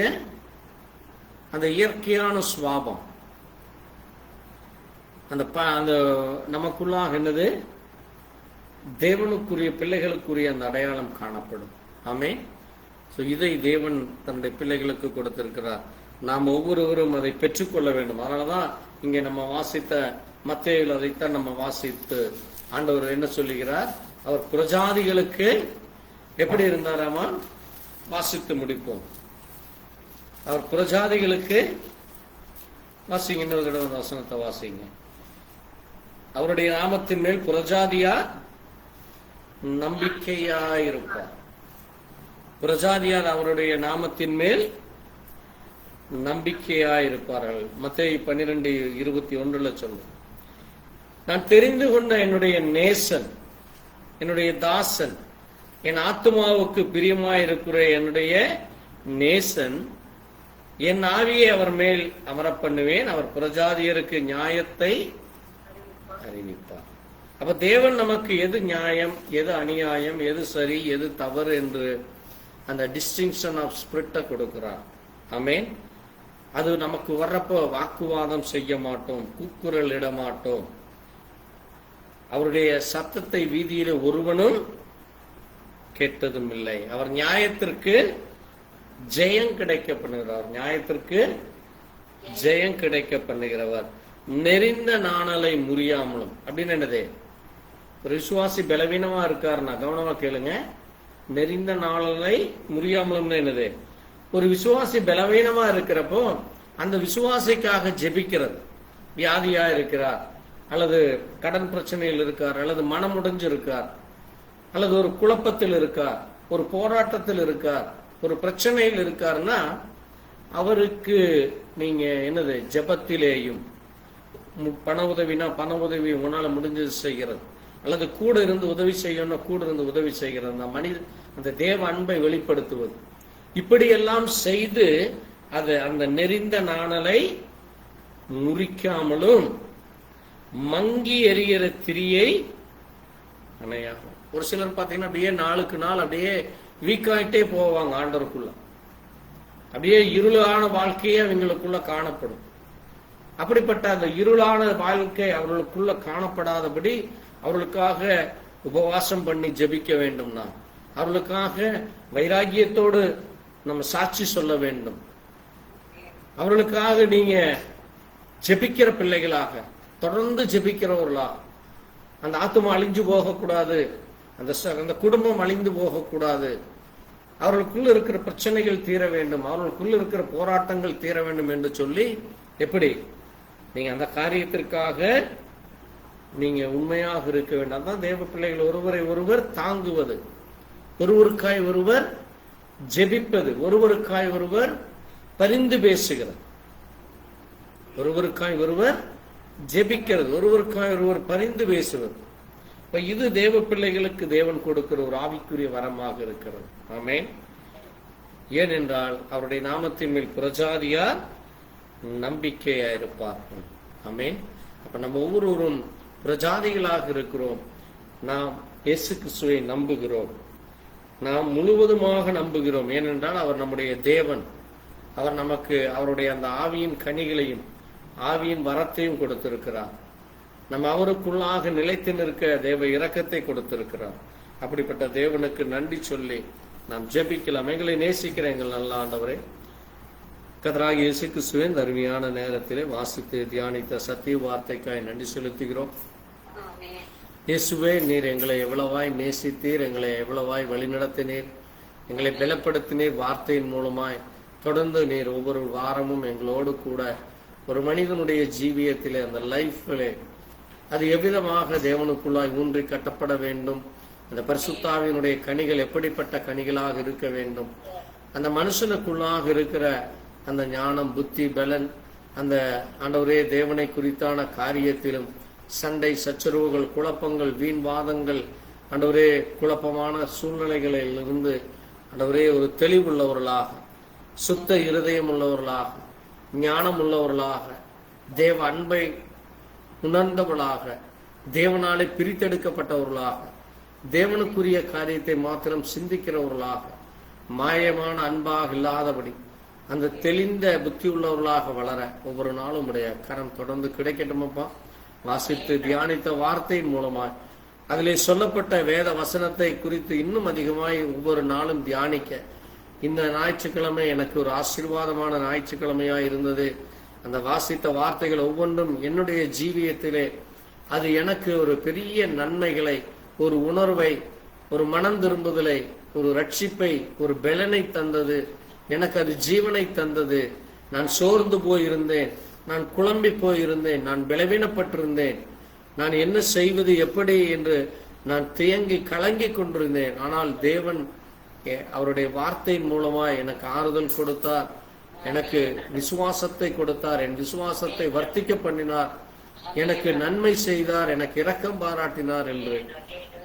அந்த இயற்கையான சுவாபம், அந்த நமக்குள்ளாக என்னது? தேவனுக்குரிய பிள்ளைகளுக்குரிய அந்த அடையாளம் காணப்படும். ஆமென். இதை தேவன் தன்னுடைய பிள்ளைகளுக்கு கொடுத்திருக்கிறார். நாம் ஒவ்வொருவரும் அதை பெற்றுக்கொள்ள வேண்டும். அதனாலதான் இங்க நம்ம வாசித்த மத்தேயுவில் அதைத்தான் நம்ம வாசித்து ஆண்டவர் என்ன சொல்லுகிறார்? அவர் புரஜாதிகளுக்கு எப்படி இருந்தாராமா? வாசித்து முடிப்போம். அவர் புரஜாதிகளுக்கு, வாசிங்க, இன்னொரு தடவை வசனத்தை வாசிங்க. அவருடைய நாமத்தின் மேல் புரஜாதியார் நம்பிக்கையாயிருப்பார். புரஜாதியார் அவருடைய நாமத்தின் மேல் நம்பிக்கையாயிருப்பார்கள். மத்தேயு 12:21 சொல்லும், நான் தெரிந்து கொண்ட என்னுடைய நேசன், என்னுடைய தாசன், என் ஆத்துமாவுக்கு பிரியமாயிருக்கிற என்னுடைய நேசன், என் ஆவியை அவர் மேல் அமர பண்ணுவேன், அவர் புரஜாதியருக்கு நியாயத்தை அறிவிப்பார். அப்ப தேவன் நமக்கு எது நியாயம், எது அநியாயம், எது சரி, எது தவறு என்று அந்த டிஸ்டிங்ஷன் ஆஃப் ஸ்பிரிட்டை கொடுக்கிறார். ஆமென். அது நமக்கு வர்றப்போ வாக்குவாதம் செய்ய மாட்டோம், கூக்குரல் இட மாட்டோம். அவருடைய சத்தத்தை வீதியில ஒருவனும் கேட்டதும் இல்லை. அவர் நியாயத்திற்கு ஜெயம் கிடைக்க பண்ணுகிறார். நியாயத்திற்கு ஜெயம் கிடைக்க பண்ணுகிறவர். நெறிந்த நாணலை முறியாமலும். அப்படின்னு என்னது? ஒரு விசுவாசி பலவீனமா இருக்காருன்னா கவனமா கேளுங்க. நெறிந்த நாணலை முறியாமலும் என்னது? ஒரு விசுவாசி பலவீனமா இருக்கிறப்போ அந்த விசுவாசிக்காக ஜெபிக்கிறது. வியாதியா இருக்கிறார், அல்லது கடன் பிரச்சனையில் இருக்கார், அல்லது மனம் உடைஞ்சு இருக்கார், அல்லது ஒரு குழப்பத்தில் இருக்கார், ஒரு போராட்டத்தில் இருக்கார், ஒரு பிரச்சனையில் இருக்காருன்னா அவருக்கு நீங்க என்னது? ஜெபத்திலேயும், பண உதவினா பண உதவி உங்களால முடிஞ்சது செய்கிறது, அல்லது கூட இருந்து உதவி செய்யணும்னா கூட இருந்து உதவி செய்கிறது, அந்த தேவ அன்பை வெளிப்படுத்துவது, இப்படியெல்லாம் செய்து அந்த நெறிந்த நாணலை முறிக்காமலும் மங்கி எரிகிற திரியை அணையாகும். ஒரு சிலர் பாத்தீங்கன்னா அப்படியே நாளுக்கு நாள் அப்படியே வீக்காயிட்டே போவாங்க ஆண்டவருக்குள்ள. அப்படியே இருளான வாழ்க்கையே அவங்களுக்குள்ள காணப்படும். அப்படிப்பட்ட அந்த இருளான வாழ்க்கை அவர்களுக்குள்ள காணப்படாதபடி அவர்களுக்காக உபவாசம் பண்ணி ஜெபிக்க வேண்டும். நாம் அவர்களுக்காக வைராகியத்தோடு நம்ம சாட்சி சொல்ல வேண்டும். அவர்களுக்காக நீங்க ஜெபிக்கிற பிள்ளைகளாக, தொடர்ந்து ஜெபிக்கிறவர்களா, அந்த ஆத்துமா அழிஞ்சு போகக்கூடாது, அந்த குடும்பம் அழிந்து போகக்கூடாது, அவர்களுக்குள்ள இருக்கிற பிரச்சனைகள் தீர வேண்டும், அவர்களுக்குள்ள இருக்கிற போராட்டங்கள் தீர வேண்டும் என்று சொல்லி எப்படி நீங்க அந்த காரியத்திற்காக நீங்க உண்மையாக இருக்க வேண்டும். அதான் தேவ பிள்ளைகள் ஒருவரை ஒருவர் தாங்குவது, ஒருவருக்காய் ஒருவர் ஜெபிப்பது, ஒருவருக்காய் ஒருவர் பரிந்து பேசுகிறது, ஒருவருக்காய் ஒருவர் ஜெபிக்கிறது, ஒருவருக்காய் ஒருவர் பரிந்து பேசுவது. இது தேவ பிள்ளைகளுக்கு தேவன் கொடுக்கிற ஒரு ஆவிக்குரிய வரமாக இருக்கிறது. ஆமென். ஏனென்றால் அவருடைய நாமத்தின் மேல் புரஜாதியார் நம்பிக்கையா இருப்பார்கள். ஆமென். அப்ப நம்ம ஒவ்வொருவரும் பிரஜாதிகளாக இருக்கிறோம். நாம் இயேசு கிறிஸ்துவை நம்புகிறோம். நாம் முழுவதுமாக நம்புகிறோம். ஏனென்றால் அவர் நம்முடைய தேவன். அவர் நமக்கு அவருடைய அந்த ஆவியின் கனிகளையும் ஆவியின் வரத்தையும் கொடுத்திருக்கிறார். நம்ம அவருக்குள்ளாக நிலைத்து நிற்க தேவ இரக்கத்தை கொடுத்திருக்கிறார். அப்படிப்பட்ட தேவனுக்கு நன்றி சொல்லி நாம் ஜெபிக்கலாம். எங்களை நேசிக்கிற எங்கள் நல்ல ஆண்டவரே, கர்த்தராகிய இயேசு கிறிஸ்துவின் அருமையான நேரத்திலே வாசித்து தியானித்த சத்திய வார்த்தைக்காய் நன்றி செலுத்துகிறோம். இயேசுவே, நீர் எங்களை எவ்வளவாய் நேசித்தீர், எங்களை எவ்வளவாய் வழிநடத்தினீர், எங்களை பலப்படுத்தினீர். வார்த்தையின் மூலமாய் தொடர்ந்து நீர் ஒவ்வொரு வாரமும் எங்களோடு கூட ஒரு மனிதனுடைய ஜீவியத்திலே அந்த லைஃபிலே அது எவ்விதமாக தேவனுக்குள்ளாய் ஊன்றி கட்டப்பட வேண்டும், அந்த பரிசுத்தாவினுடைய கனிகள் எப்படிப்பட்ட கனிகளாக இருக்க வேண்டும், அந்த மனுஷனுக்குள்ளாக இருக்கிற அந்த ஞானம், புத்தி, பலன், அந்த ஆண்டவரே தேவனை குறித்தான காரியத்திலும் சண்டை, சச்சரவுகள், குழப்பங்கள், வீண்வாதங்கள், ஆண்டவரே குழப்பமான சூழ்நிலைகளில் இருந்து ஆண்டவரே ஒரு தெளிவுள்ளவர்களாக, சுத்த இருதயம் உள்ளவர்களாக, ஞானம் உள்ளவர்களாக, தேவ அன்பை உணர்ந்தவர்களாக, தேவனாலே பிரித்தெடுக்கப்பட்டவர்களாக, தேவனுக்குரிய காரியத்தை மாத்திரம் சிந்திக்கிறவர்களாக, மாயமான அன்பாக இல்லாதபடி அந்த தெளிந்த புத்தி உள்ளவர்களாக வளர ஒவ்வொரு நாளும் உடைய கரம் தொடர்ந்து கிடைக்கட்டுமப்பா. வாசித்து தியானித்த வார்த்தையின் மூலமாய் அதிலே சொல்லப்பட்ட வேத வசனத்தை குறித்து இன்னும் அதிகமாய் ஒவ்வொரு நாளும் தியானிக்க இந்த ஞாயிற்றுக்கிழமை எனக்கு ஒரு ஆசீர்வாதமான ஞாயிற்றுக்கிழமையா இருந்தது. அந்த வாசித்த வார்த்தைகள் ஒவ்வொன்றும் என்னுடைய ஜீவியத்திலே அது எனக்கு ஒரு பெரிய நன்மைகளை, ஒரு உணர்வை, ஒரு மனம் திரும்புதலை, ஒரு ரட்சிப்பை, ஒரு பலனை தந்தது. எனக்கு அது ஜீவனை தந்தது. நான் சோர்ந்து போயிருந்தேன், நான் குழம்பி போயிருந்தேன், நான் பலவீனப்பட்டிருந்தேன், நான் என்ன செய்வது எப்படி என்று நான் தியங்கி கலங்கி கொண்டிருந்தேன். ஆனால் தேவன் அவருடைய வார்த்தையின் மூலமா எனக்கு ஆறுதல் கொடுத்தார், எனக்கு விசுவாசத்தை கொடுத்தார், என் விசுவாசத்தை வர்த்திக்க பண்ணினார், எனக்கு நன்மை செய்தார், எனக்கு இரக்கம் பாராட்டினார் என்று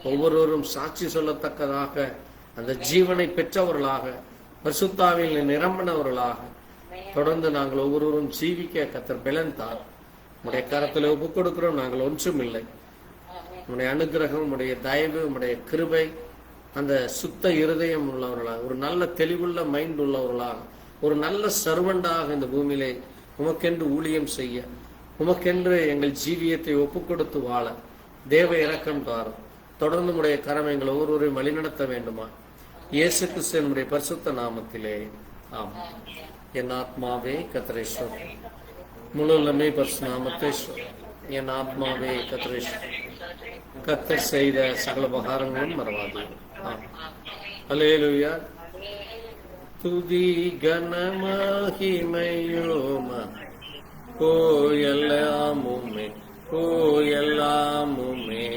ஒவ்வொருவரும் சாட்சி சொல்லத்தக்கதாக அந்த ஜீவனை பெற்றவர்களாக, பரிசுத்தாவில் நிரம்பினவர்களாக தொடர்ந்து நாங்கள் ஒவ்வொருவரும் ஜீவிக்க கர்த்தர் பலன் தார். உடைய கரத்தில் ஒப்புக் கொடுக்கிறோம். நாங்கள் ஒன்றும் இல்லை. உடைய அனுகிரகம், உடைய தயவு, உடைய கிருபை, அந்த சுத்த இருதயம் உள்ளவர்களாக, ஒரு நல்ல தெளிவுள்ள மைண்ட் உள்ளவர்களாக, ஒரு நல்ல சர்வண்டாக இந்த பூமியிலே உமக்கென்று ஊழியம் செய்ய, உமக்கென்று எங்கள் ஜீவியத்தை ஒப்புக் கொடுத்து வாழ தேவ இரக்கம் தாரும். தொடர்ந்து உடைய கரம் எங்கள் ஒவ்வொருவரையும் வழிநடத்த வேண்டுமா? இயேசு கிறிஸ்துவினுடைய பரிசுத்த நாமத்திலே ஆமென். என் ஆத்மாவே கர்த்தரேஸ்வர், முழுமே பரிசுத்த நாமத்தை என் ஆத்மாவே கர்த்தரேஸ்வர், கர்த்தர் செய்த சகல உபகாரங்களும் மறவாது. அல்லேலூயா. துதி கன மகிமையோம எல்லாமுமே எல்லாமுமே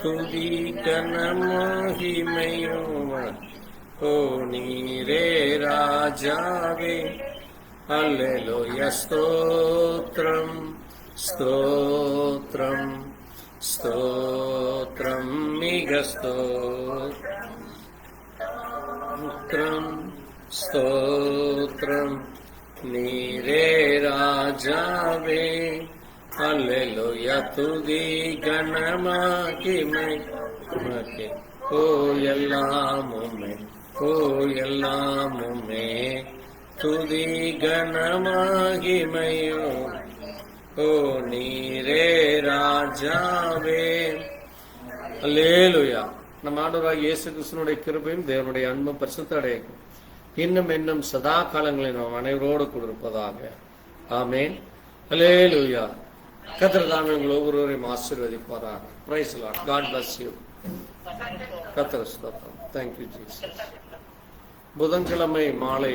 துதி கன மகிமையோம நீரே ராஜாவே. அல்லேலூயா. ஸ்தோத்ரம் ஸ்தோத்ரம் ஸ்தோத்ரம் மிக ஸ்தோத்ரம் ஸ்தோத்ரம் நீரே ராஜாவே. அல்லேலூயா. துதி கனமகிமை உமக்கே எல்லாமுமே எல்லாமுமே துதி கனமகிமையோ நீரே ராஜாவே. அல்லேலூயா. நம் ஆண்டவராகிய இயேசு கிறிஸ்துவினுடைய கிருபையும் தேவனுடைய அன்பும் பரிசுத்த அடையும் இன்னும் சதா காலங்களில் நாம் அனைவரோடு கொடுப்பதாக. ஆமென். அல்லேலூயா. கர்த்தர் தாமே உங்கள் ஒவ்வொருவரையும் ஆசீர்வதிப்பாராக. Praise the Lord. God bless you. கர்த்தர் ஸ்தோத்திரம். Thank you, Jesus. புதன்கிழமை மாலை